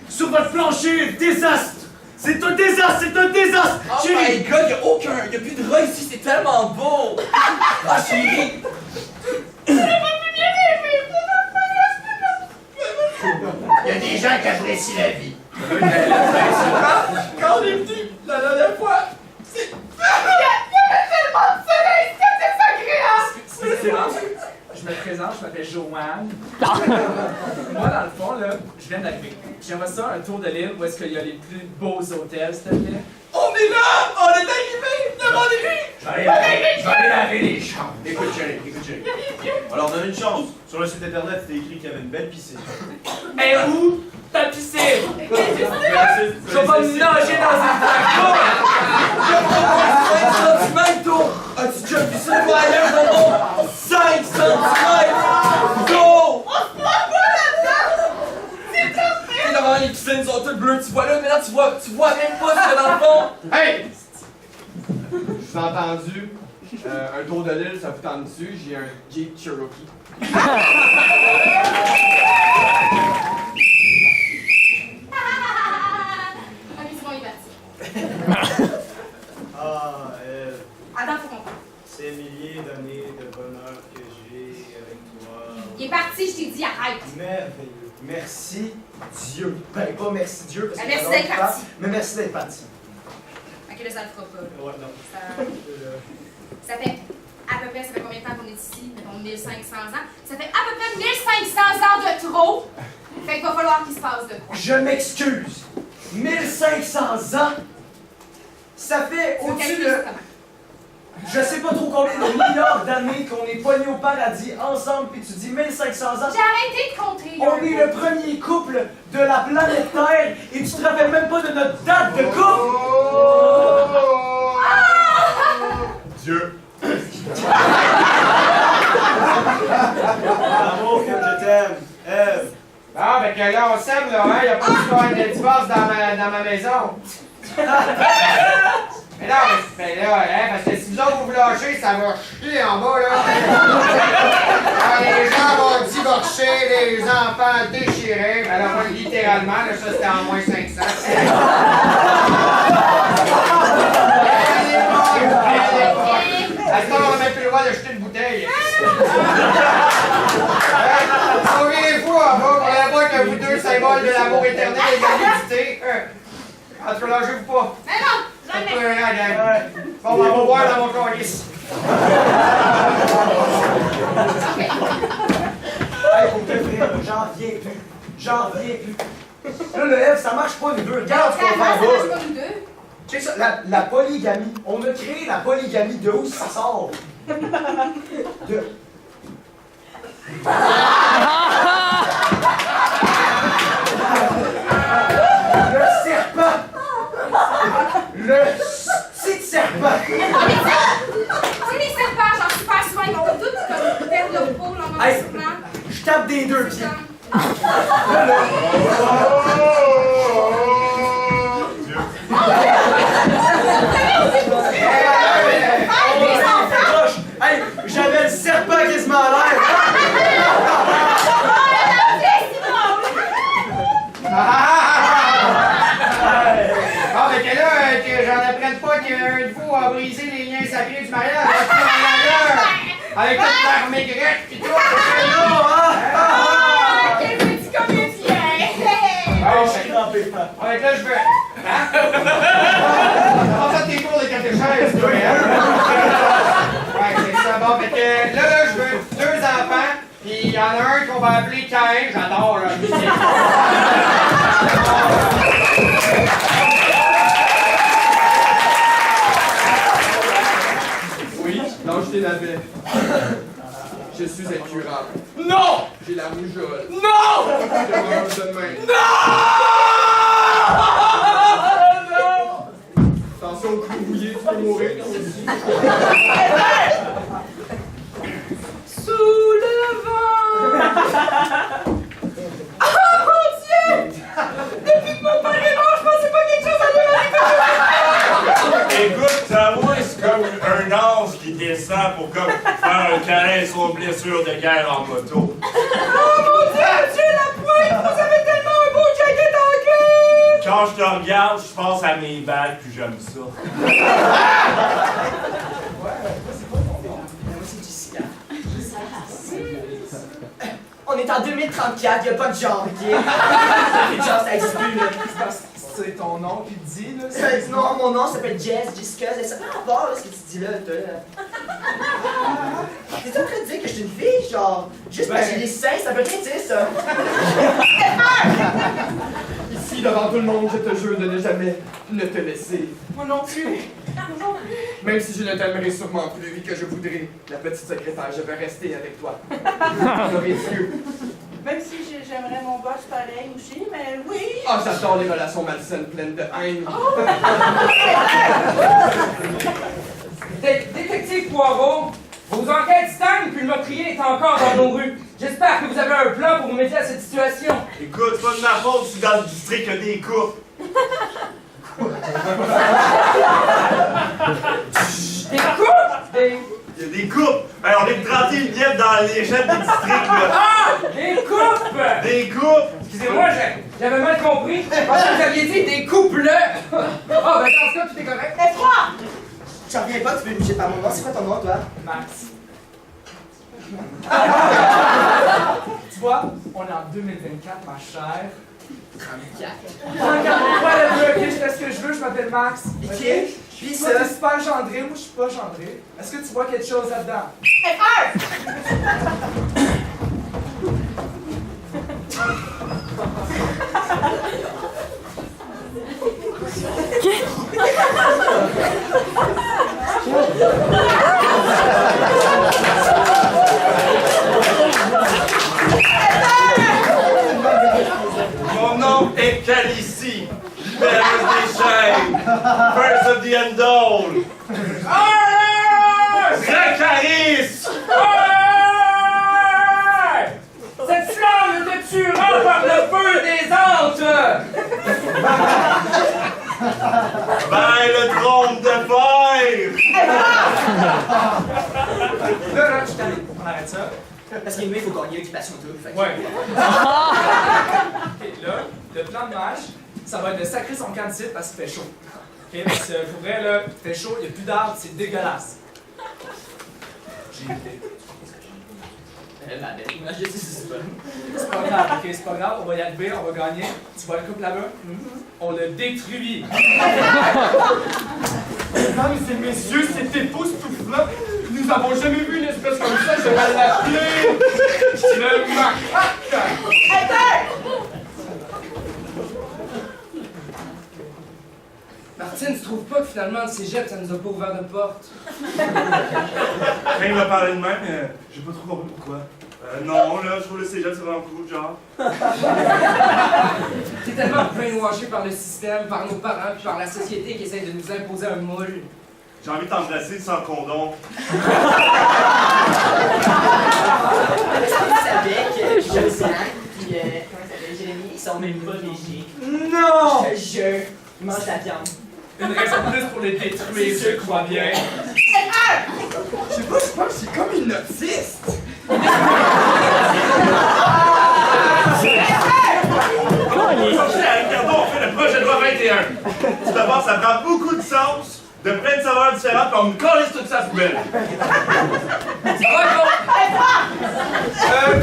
sur votre plancher. Désastre! C'est un désastre! Oh my god, y'a plus de rats ici, c'est tellement beau! Ah, chérie! Il y a des gens qui apprécient la vie. Quand on est petit, la dernière fois, c'est... Il y avait tellement de soleil, c'était agréable! Je me présente, je m'appelle Joanne. Moi, dans le fond, là, je viens d'arriver. J'aimerais ça un tour de l'île où est-ce qu'il y a les plus beaux hôtels, s'il te plaît. On est là! On est arrivé! Demandez-lui! Je vais aller laver les chambres. Écoute, chérie. Alors, donne une chance. Sur le site internet, c'était écrit qu'il y avait une belle piscine. Et où? Ta piscine! Je vais pas me nager dans une flaque d'eau! Je vais pas 5 cm d'eau! As-tu déjà vu ça pour ailleurs dans l'eau? 5 cm d'eau! On se prend pas là-dedans! C'est parfait! Tu sais, devant les piscines sont toutes bleues, tu vois là, mais là tu vois même pas ce qu'il y a dans le fond! Hey! Je vous ai entendu. Un tour de l'île, ça vous tente dessus. J'ai un Jeep Cherokee. Amusement est parti. Attends, faut comprendre. Ces milliers d'années de bonheur que j'ai avec toi. Il est parti, je t'ai dit, arrête. Merveilleux. Merci Dieu. Ben, pas merci Dieu, parce que Merci c'est d'être longtemps, parti. Mais merci d'être parti. Ok, là, ça le fera pas. là. Ouais, non. Ça fait à peu près, ça fait combien de temps qu'on est ici? Mettons 1500 ans. Ça fait à peu près 1500 ans de trop. Fait qu'il va falloir qu'il se passe de quoi. Je m'excuse. 1500 ans? Ça fait au-dessus de... Je sais pas trop combien de milliards d'années qu'on est poignés au paradis ensemble, puis tu dis 1500 ans. J'ai arrêté de compter. On est le premier couple de la planète Terre, et tu te rappelles même pas de notre date de couple? Dieu. L'amour que je t'aime. Ève. Ah, ben que là, on s'aime, là, hein? Y'a pas d'histoire de divorce dans ma maison. Mais non, mais là, hein, parce que si vous autres vous lâchez, ça va chier en bas, là. Alors, les gens vont divorcer, les enfants déchirés. Ben là, pas littéralement, là, ça c'était en moins 500. À ce moment, on n'a même plus le droit de jeter une bouteille. Sauvez-vous en bas pour la boîte que vous deux, symbole de l'amour éternel et de l'unité. En tout cas, lâchez-vous pas. Mais non! Bon, on va voir dans mon colis. Hey, pour te frère, j'en viens plus. J'en viens plus. Là, le F, ça marche pas, nous deux. Regarde ce qu'on fait en bas. Check ça, la polygamie. On a créé la polygamie. De où ça sort? De... Le serpent! Le petit serpent! Tu sais, les serpents, genre super souvent, ils vont tous comme perdre leur peau, leur mauvais plan. Je tape des deux pieds. Hey, j'avais le serpent quasiment à l'air! Bon, mais que là, que j'en apprenne pas qu'un de vous a brisé les liens sacrés du mariage. Avec toute l'armée grecque pis tout. Quel petit comédien! Je suis crampé. Ouais, là, je veux. Hein? On fait tes cours de catéchèse, toi, hein? Ouais, c'est ça. Bon, fait que là, je veux 2 enfants, pis il y en a un qu'on va appeler Caïn. J'adore, là. Oui, lâche tes navets. Je suis incurable. Non! J'ai la rougeole. Non! Je mange demain. Non! Attention au clou mouillé, tu peux mourir aussi. Sous le vent! Oh mon Dieu! Depuis que mon père est mort, je pensais pas quelque chose allait m'arriver! Écoute, ça moi, c'est comme un ange qui descend pour comme faire un câlin sur une blessure de guerre en moto. Oh mon Dieu, Dieu la pointe! Vous avez tellement un beau jacket en cuir! Quand je te regarde, je pense à mes balles, puis j'aime ça. On est en 2034, y'a pas de genre, ok? Genre, ça existe plus, là. C'est ton nom qui te dit, là? Non, mon nom s'appelle Jess, Jessica, ça n'a pas rapport, là, ce que tu dis là, toi, là. T'es en train de dire que je suis une fille, genre, juste parce que j'ai des seins, ça veut rien dire, ça. Ici, devant tout le monde, je te jure de ne jamais ne te laisser. Moi non plus! Même si je ne t'aimerais sûrement plus et que je voudrais, la petite secrétaire, je vais rester avec toi. Dans les yeux. Même si j'aimerais mon boss pareil aussi, mais oui! Ah, j'adore les relations malsaines pleines de haine. Détective Poirot, vos enquêtes stagnent puis le meurtrier est encore dans nos rues. J'espère que vous avez un plan pour remédier à cette situation. Écoute, c'est pas de ma faute si dans le district il y a des coupes. Des coupes? Il y a des coupes! Ben, on est le 31e dans l'échelle des districts, là. Ah! Des coupes! Des coupes! Excusez-moi, j'avais mal compris. Je pensais que vous aviez dit des couples. Ah, ben dans ce cas, tout est correct. Effroi! J'en reviens pas, tu peux me bouger par mon nom. C'est quoi ton nom, toi? Max. Tu vois, on est en 2024, ma chère. Regarde-moi le bleu, ok, je fais ce que je veux, je m'appelle Max. Ok. Puis Toi, ça. t'es super gendré, moi je suis pas gendré. Est-ce que tu vois quelque chose là-dedans? Mon nom est Calici, libéreuse des chaînes, first of the Endole, Dracarys! Cette flamme te tuera par le feu des anges! arrête ça. Parce qu'anyway, il faut gagner l'équipation double. Fait que- Ouais. Ok, là, le plan de match, ça va être de sacrer son camp de site parce qu'il fait chaud. Ok, parce que pour vrai, là, il fait chaud, il n'y a plus d'arbres, c'est dégueulasse. J'ai une idée. C'est pas grave, ok, c'est pas grave, on va y arriver, on va gagner. Tu vois le couple là-bas? On le détruit. Mesdames et messieurs, c'est époustouflant. Nous avons jamais vu une espèce comme ça, je vais l'appeler le macaque. Martine, tu trouves pas que finalement le cégep, ça nous a pas ouvert de porte? Quand il m'a parlé de même, j'ai pas trop compris pourquoi. Non, là, je trouve le cégep, c'est vraiment cool, genre. T'es tellement brainwashé par le système, par nos parents, puis par la société qui essaie de nous imposer un moule. J'ai envie de t'embrasser sans condom. Tu savais que Josiane puis comment ça s'appelle, Jérémy, ils sont même pas végés. Non! Je te jure, ils mangent la viande. Une raison de plus pour les détruire, je crois bien. Je sais pas, je pense que c'est comme une autiste. Regardons, on fait le projet de loi 21. Tout d'abord, ça prend beaucoup de sauce, de plein de saveurs différentes, puis on me calisse toute sa poubelle. Ça va, quoi?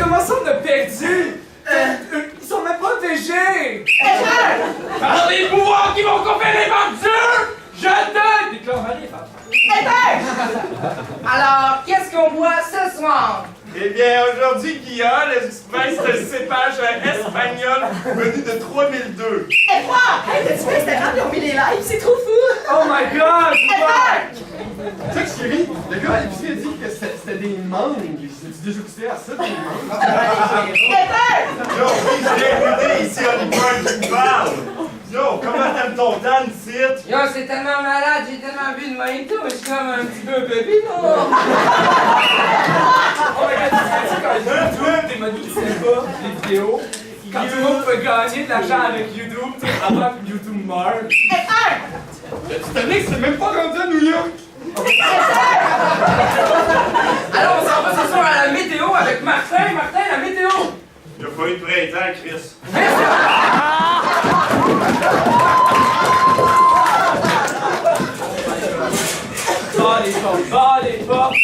Comment ça, on a perdu? Ils sont même pas végés! Par les pouvoirs qui vont couper les vendus, je te Déclare marié, femme. Alors, qu'est-ce qu'on boit ce soir? Eh bien, aujourd'hui, Guilla, l'espèce de cépage espagnol venu de 3002. Et quoi? Hey, t'as-tu vu Instagram? Ils ont mis les lives, c'est trop fou! Oh my god! Hey, Tu sais que chérie, le gars à l'épicerie a dit que c'était des mangues. J'ai déjà goûté à ça, des mangues. Yo, oui, j'ai écouté ici, on y parle, tu me parles. Yo, comment t'aimes ton tan, site? Yo, c'est tellement malade, j'ai tellement bu de mojito, je suis comme un petit peu bébé, non? Oh my god, tu sais quand YouTube, t'es mode qui sait pas les vidéos, quand tout le monde peut gagner de l'argent avec YouTube, tu sais, avant que YouTube meure. Cette année, c'est même pas rendu à New York. Alors, on s'en va ce soir à la météo avec Martin. Martin, la météo! Y'a pas eu de printemps, Chris. Bas les portes, bas les portes!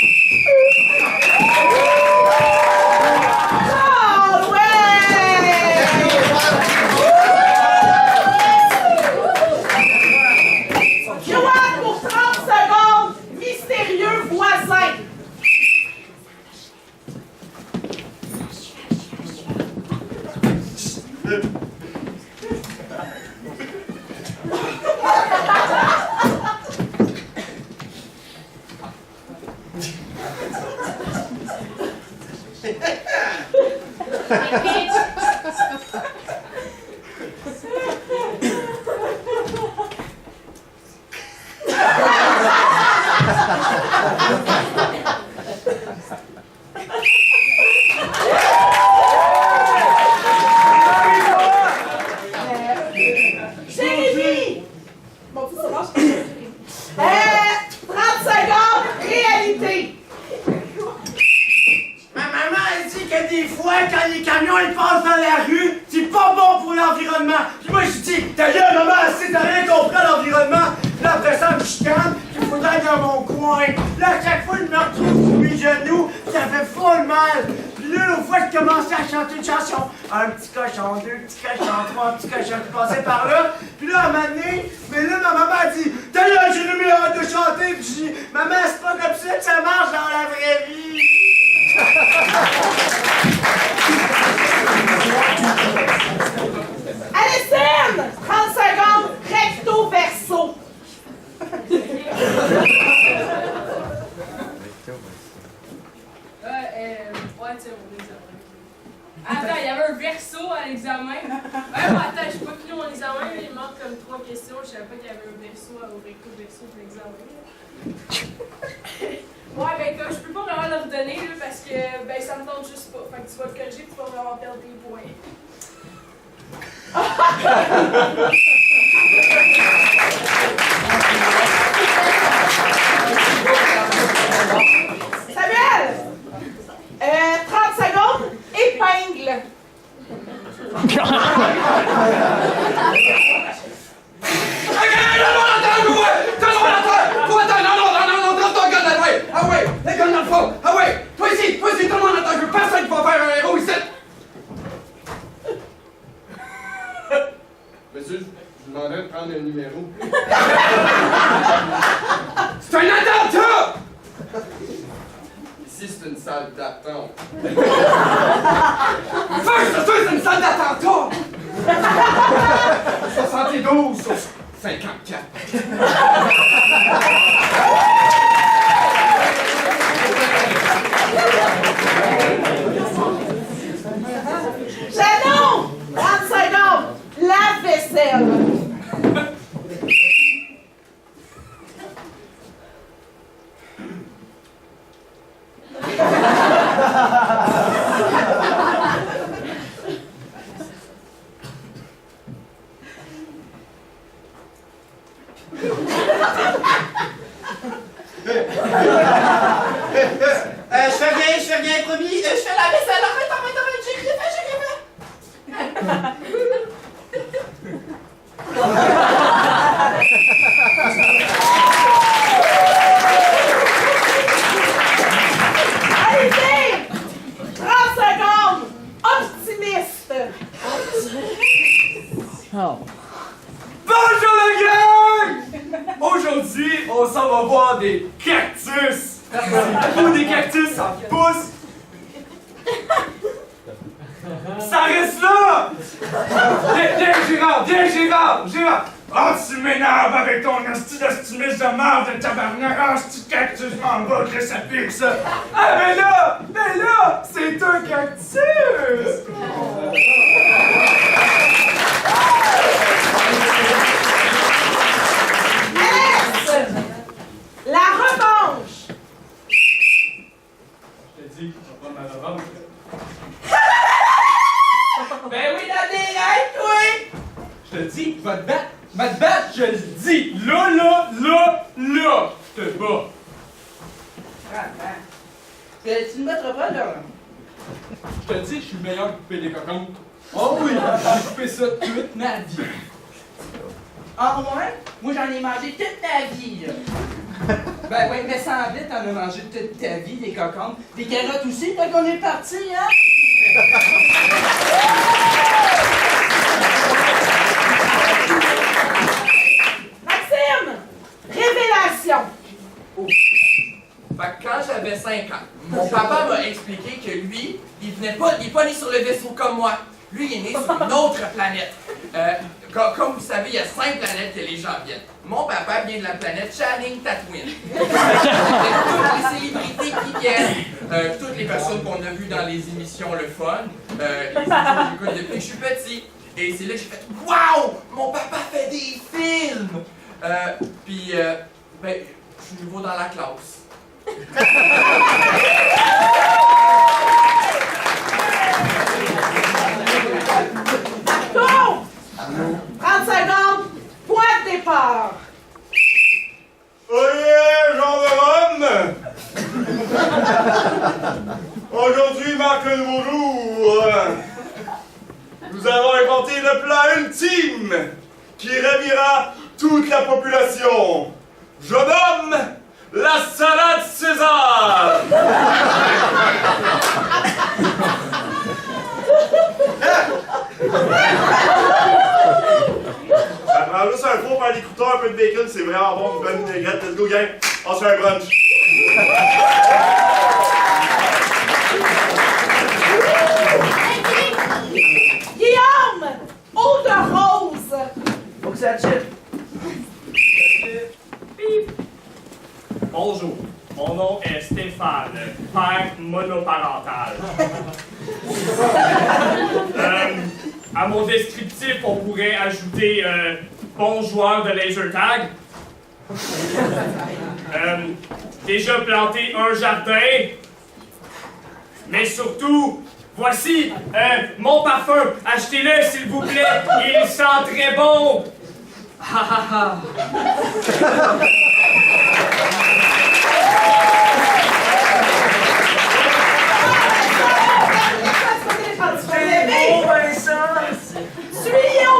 Oh, ouais! Joanne, pour 30 secondes, mystérieux voisin. Jérémy! Bon, ça marche. 30 secondes, réalité. Ma maman a dit que des fois, quand les camions ils passent dans la rue, c'est pas bon pour l'environnement. Puis moi, je dis, ta gueule, maman, si t'as rien compris à l'environnement, puis là, après ça, je chicane, qu'il faudrait aller dans mon coin. Là, à chaque fois, je me retrouve sur mes genoux, puis ça fait full mal. Puis là, l'autre fois, je commençais à chanter une chanson. Un petit cochon, deux petits cochons, trois petits cochons qui passaient par là. Puis là, à un moment donné, mais là, ma maman a dit, ta gueule, j'ai jamais hâte de chanter. Puis je dis, maman, c'est pas comme ça que ça marche dans la vraie vie. Alessine! 30 secondes, recto verso. Ouais, tu sais, mon examen. Attends, il y avait un verso à l'examen. Ouais, mais attends, j'ai pas fini mon examen, il manque comme 3 questions. Je savais pas qu'il y avait un verso au recto verso de l'examen. Ouais, ben comme je peux pas vraiment le redonner là, parce que ben ça me tente juste pas. Fait que tu vas le corriger pour pas vraiment perdre des points. Samuel! ici, c'est une salle d'attente. C'est une salle d'attente! 72 sur 54. Shannon! 30 secondes! Lave-vaisselle! Je fais bien, promis. Je fais la vaisselle. Arrête, j'écris Allez, 30 secondes! Optimiste! Bonjour la gang! Aujourd'hui, on s'en va voir des cactus! Ou des cactus, ça pousse! Ça reste là! Viens, Gérard! Oh, tu m'énerves avec ton asti d'estimiste de merde de tabarnak! Ah, asti de cactus, m'en va, que ça pique, ça! Ah, mais là, c'est un cactus! Alex! La revanche! Je te dis, je vais prendre ma revanche. Ben oui, Daddy, hey, toi! Je te dis, je vais te battre, je le dis! Là! Je te bats! Tu me battras pas, là? Je te dis, je suis le meilleur pour couper des cocons. Oh oui, j'ai coupé ça toute ma vie. Ah ouais? Moi, j'en ai mangé toute ma vie, là. Ben ouais, mais sans vite, t'en as mangé toute ta vie, des cocombes. Des carottes aussi, quand on est parti, hein? Maxime! Révélation! Fait que quand j'avais 5 ans, mon papa m'a expliqué que lui, il est pas né sur le vaisseau comme moi. Lui, il est né sur une autre planète. Comme vous savez, il y a 5 planètes que les gens viennent. Mon papa vient de la planète Channing Tatooine. Toutes les célébrités qui viennent, toutes les personnes qu'on a vues dans les émissions Le Fun, les émissions que j'écoute depuis que je suis petit. Et c'est là que j'ai fait « Wow! Mon papa fait des films! » Puis, ben, je suis nouveau dans la classe. Marco! 30 secondes, point de départ! Oyez, Jean de Rome! Aujourd'hui marque un nouveau jour. Nous avons inventé le plat ultime qui ravira toute la population. Je nomme la salade César! Ça prend juste un four par les croutons, un peu de bacon, c'est vraiment bon, une bonne vinaigrette. Let's go, gang! On se fait un brunch! Guillaume! Eau de rose! Faut que ça chill. Bonjour, mon nom est Stéphane, père monoparental. À mon descriptif, on pourrait ajouter bon joueur de laser tag. Déjà planté un jardin. Mais surtout, voici mon parfum. Achetez-le s'il vous plaît. Il sent très bon. Ha ha ha. Tuyau!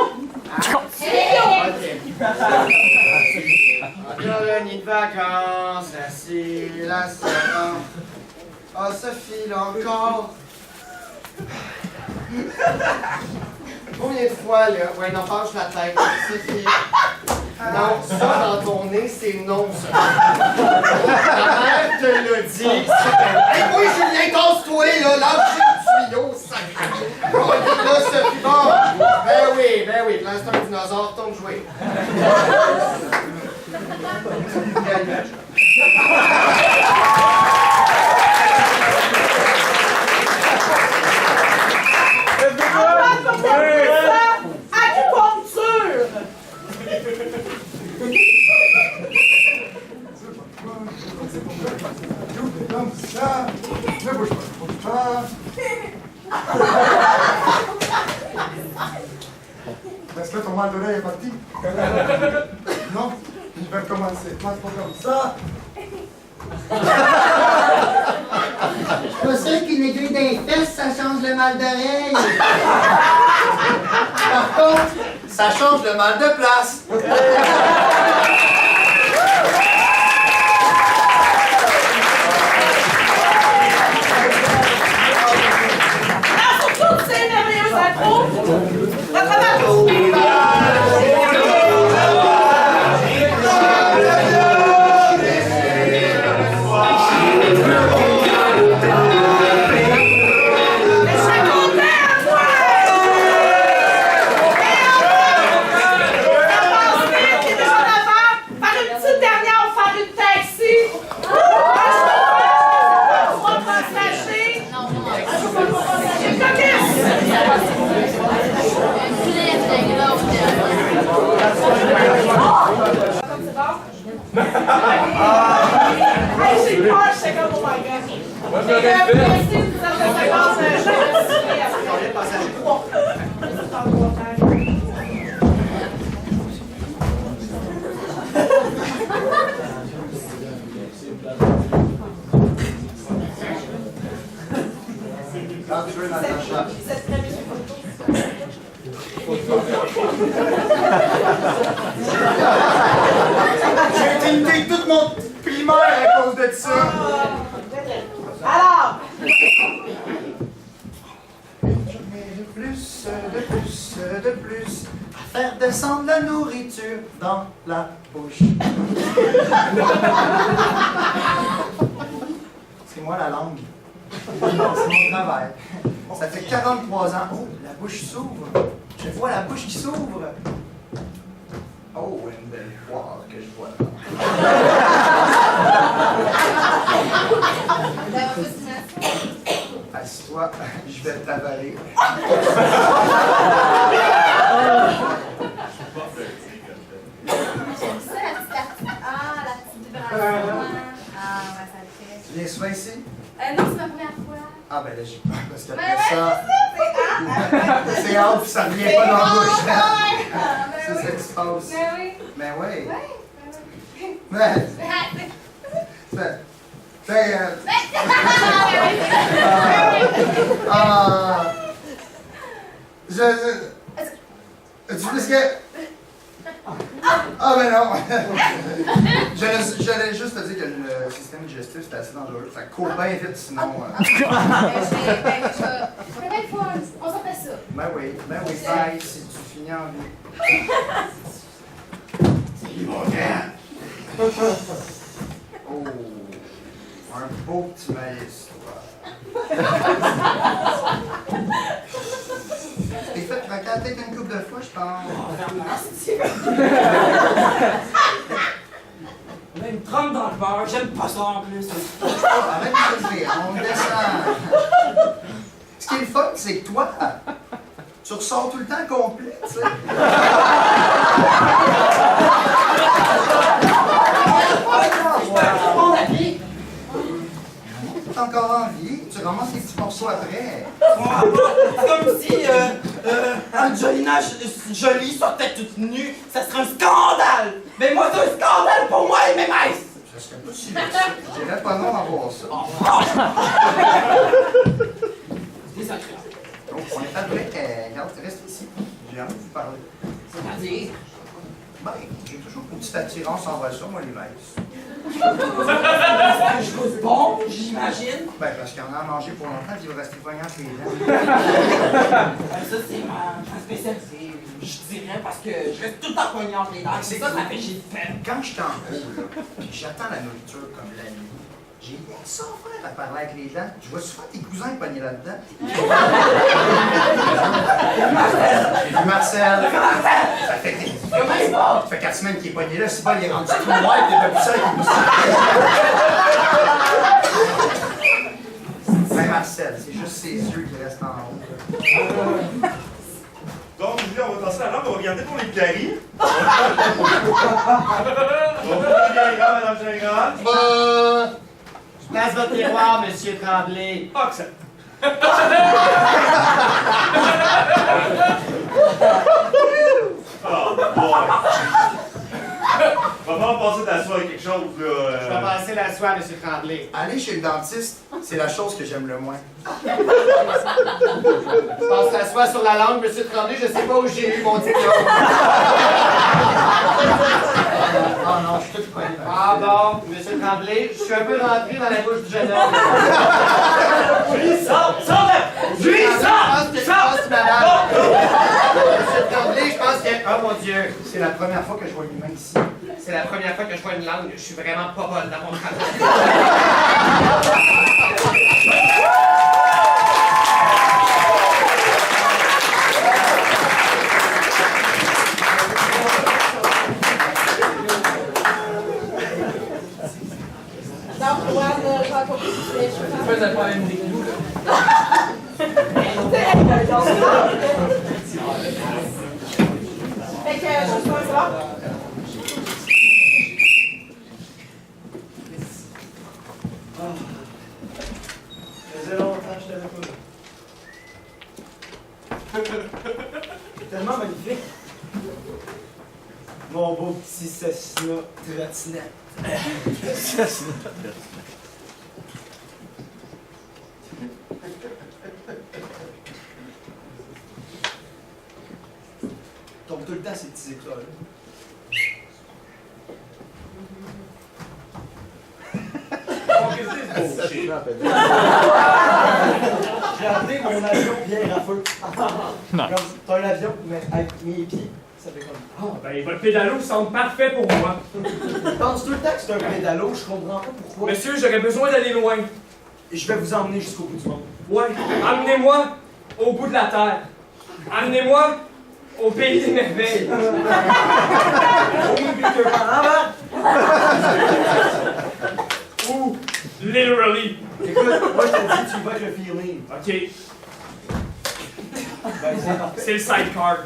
Colonie de vacances, la saison. Oh, Sophie, là encore. Combien de fois, là? Ouais, non, penche la tête. Sophie. Non, ça dans ton nez, c'est non, ça. Ta mère te l'a dit. Hey, oui, Julien, tasse-toi, là, lâche le tuyau, sacré. Bon, là, Sophie, bon. Ben oui, là, c'est un dinosaure, tombe jouer. Acupuncture! Comme ça. Ne bouge pas. Est-ce que ton mal de l'œil est parti? Non? Je vais recommencer. Passe pas comme ça. Je suis pas sûr qu'une aiguille d'un fesses, ça change le mal d'oreille. Par contre, ça change le mal de place. Alors, pour toutes ces merveilleuses intros, votre matos. J'ai peur, j'étais comme oh my god. Quand tu veux, Natacha. J'ai tilté toute mon primaire à cause de ça. Alors! De plus, à faire descendre la nourriture dans la bouche. C'est moi la langue. C'est mon travail. Ça fait 43 ans. Oh, la bouche s'ouvre. Je vois la bouche qui s'ouvre. Oh, une belle poire que je vois là. Assis-toi, je vais t'avaler. J'aime ça, la petite vibration. Ah, ouais, ça le fait. Tu viens souvent ici? Non, c'est ma première fois. Ah, ben là, j'y pas, parce Ben qu'après ouais, ça, c'est c'est hâte, puis ça revient pas dans la bouche. C'est oui. ça qui se passe. Ben oui. Ben oui. Ouais. Tu dis que... Ah ben non! J'allais juste te dire que le système digestif c'est assez dangereux. Ça court bien vite sinon. On s'en fait ça. Ben oui, bye si tu finis en vie. C'est mon gars! Oh, un beau petit maïs, toi. T'es fait craquer une couple de fois, je pense. On a une trempe dans le beurre, j'aime pas ça en plus. Arrête de te dire, on descend. Ce qui est le fun, c'est que toi, tu ressors tout le temps complet, tu sais. Mon ami! T'es encore en vie, tu ramasses les petits morceaux après. C'est comme si Angelina Jolie sortait toute nue, ça serait un scandale! Mais moi, c'est un scandale pour moi et mes maïs! Ça serait pas si vite, ça. Je dirais pas non à voir ça. Désagréable. Donc, on est après. Regarde, tu restes ici. J'ai envie de vous parler. C'est-à-dire? Ben, j'ai toujours une petite attirance envers ça, moi, les maïs. Je trouve bon, j'imagine. Ben, parce qu'il y en a à manger pour longtemps, il va rester poignant entre les dents. Ça, c'est ma spécialité. je dis rien parce que je reste tout le temps pogné entre les dents. C'est ça, ça fait chier. Quand je t'en cours, puis que j'attends la nourriture comme la nuit, j'ai ça, frère, à parler avec les dents. Je vois souvent tes cousins pognés là-dedans. J'ai vu Marcel. Ça fait ça fait 4 semaines qu'il est pogné là. C'est pas, il est rendu tout noir, il est pas ça avec les cousins. C'est Marcel, c'est juste ses yeux qui restent en haut. Donc, je dis, on va tasser la lampe, on va regarder pour les caries. On va bien grave, madame Générale. Place votre miroir, monsieur Tremblay. Fuck ça. Oh, boy. Va pas passer ta soie avec quelque chose, là. Je vais passer la soie, monsieur Tremblay. Aller chez le dentiste, c'est la chose que j'aime le moins. Je passe la soie sur la langue, monsieur Tremblay, je sais pas où j'ai eu mon diplôme. Oh non, je suis tout pogné. Ah bon, monsieur Tremblay, je suis un peu rentré dans la bouche du jeune homme. Sors, madame! Monsieur Tremblay, je pense que... Oh mon Dieu! C'est la première fois que je vois une main ici. C'est la première fois que je vois une langue, je suis vraiment pas bonne dans mon travail. Tu faisais pas même des clous, là. Fait que je suis pas là. Ça faisait longtemps que je t'avais pas vu. Tellement magnifique. Mon beau petit Cessna trottinette. Cessna trottinette. Tombe tout le temps ces petits éclats-là. J'ai appelé mon avion pierre à feu. Comme t'as un avion, mais avec mes pieds, ça fait comme. Oh, ben, votre pédalo semble parfait pour moi. Je pense tout le temps que c'est un pédalo, je comprends pas pourquoi. Monsieur, j'aurais besoin d'aller loin. Je vais vous emmener jusqu'au bout du monde. Ouais, amenez-moi au bout de la terre. Amenez-moi au pays des merveilles. Ou, literally. Écoute, moi je te dis, tu vas avec le feeling. Ok, Ben, c'est le sidecar.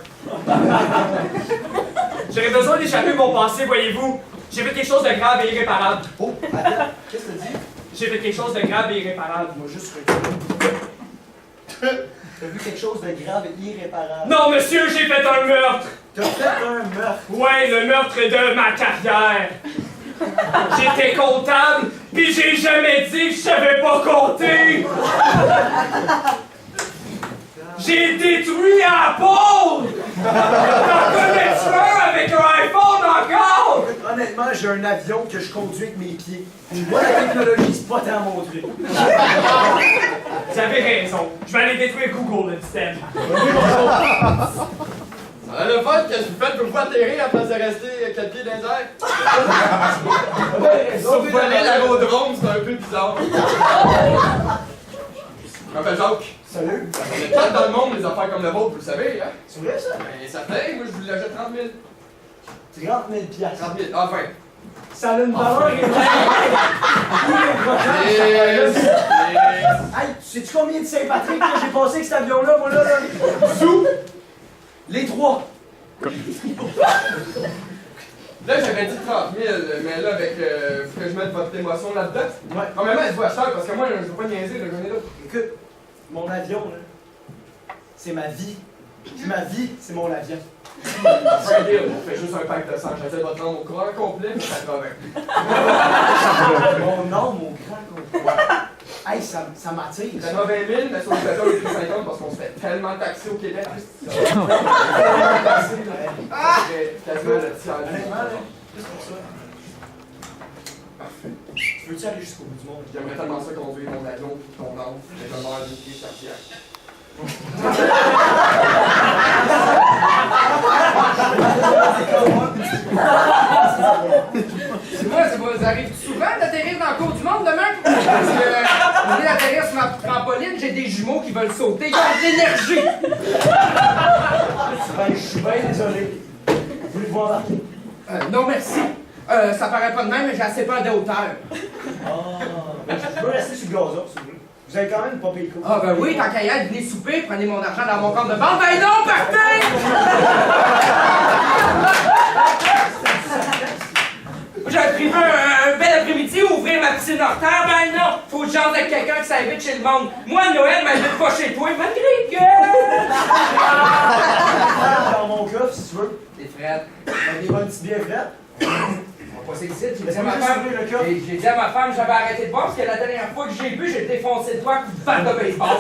J'aurais besoin d'échapper mon passé, voyez-vous. J'ai fait quelque chose de grave et irréparable. Oh, attends, qu'est-ce que tu dis? J'ai fait quelque chose de grave et irréparable. Moi, juste T'as vu quelque chose de grave et irréparable? Non, monsieur, j'ai fait un meurtre! T'as fait un meurtre? Ouais, le meurtre de ma carrière. J'étais comptable, puis j'ai jamais dit que je savais pas compter! J'ai détruit Apple! T'en connais-tu un avec un iPhone encore? Honnêtement, j'ai un avion que je conduis avec mes pieds. Moi, la technologie, c'est pas tant mon truc. Vous avez raison. Je vais aller détruire Google instead. Le fun, qu'est-ce que vous faites pour vous atterrir à place de rester 4 pieds dans les airs? Sauf voler l'aérodrome, c'est un peu bizarre. Je m'appelle Jacques. Salut. On est quatre dans le monde, des affaires comme le vôtre, vous le savez, hein? C'est vrai, ça? Ben, ça fait, moi je vous l'achète 30 000. 30 000 piastres. 30 000, enfin. Ça a une valeur Hey, sais-tu combien de Saint-Patrick que j'ai passé avec cet avion-là, moi, là? Sous les 3. Là, j'avais dit 30 000, mais là, avec. Faut que je mette votre émotion là-dedans. Ouais. En même temps, elle se voit cher, parce que moi, je veux pas niaiser, là, j'en ai là. Écoute, mon avion, là, c'est ma vie. Puis ma vie, c'est mon avion. C'est un deal, on fait juste un pack de sang. J'essaie de votre nom au courant complet, mais ça va Mon nom, mon grand complet. Hey, ça m'attire. C'est 20 000, mais sur le plateau, on a pris 50 parce qu'on se fait tellement taxer au Québec. Quasiment le tiers. Honnêtement, là, juste pour ça. Parfait. Veux-tu aller jusqu'au bout du monde? J'aimerais tellement ça conduire mon avion puis ton oncle, mais je meurs de pied chaque pierre. C'est moi, ça arrive souvent d'atterrir dans le cours du monde demain? Parce que, au lieu d'atterrir sur ma trampoline, j'ai des jumeaux qui veulent sauter. Ils ont de l'énergie! Ben, je suis bien désolé. Voulez-vous embarquer? Non, merci. Ça paraît pas de même, mais j'ai assez peur de hauteur. Ben, je peux rester sur le gazon, si vous voulez. Vous avez quand même pas payé le coup. Ah, ben oui, tant qu'à y être, venez souper, prenez mon argent dans mon compte de banque. Ben non, partez! J'avais prévu un bel après-midi, ouvrir ma piscine hors terre. Ben non, faut que j'entre avec quelqu'un qui s'invite chez le monde. Moi, Noël, m'invite pas chez toi, malgré que... Dans mon coffre, si tu veux. Des frettes. Des bonnes petites bières frettes. On va passer ici, j'ai dit à ma femme, j'ai dit à ma femme, j'avais arrêté de boire parce que la dernière fois que j'ai bu, j'ai défoncé le doigt avec une balle de baseball.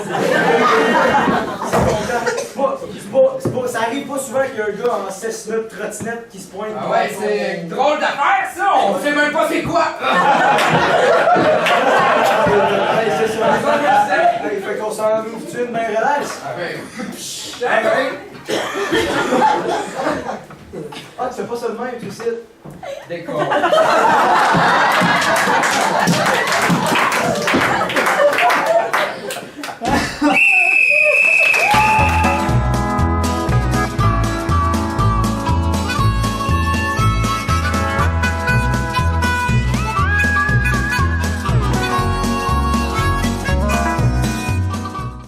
Ça arrive pas souvent qu'il y a un gars en 6 nœuds de trottinette qui se pointe. Ah ouais, c'est une drôle d'affaire, ça! On sait même pas c'est quoi! C'est ça. Fait qu'on s'en ouvre-tu une bien relax? Ah ben... Ah, tu fais pas ça de même, tu sais. D'accord.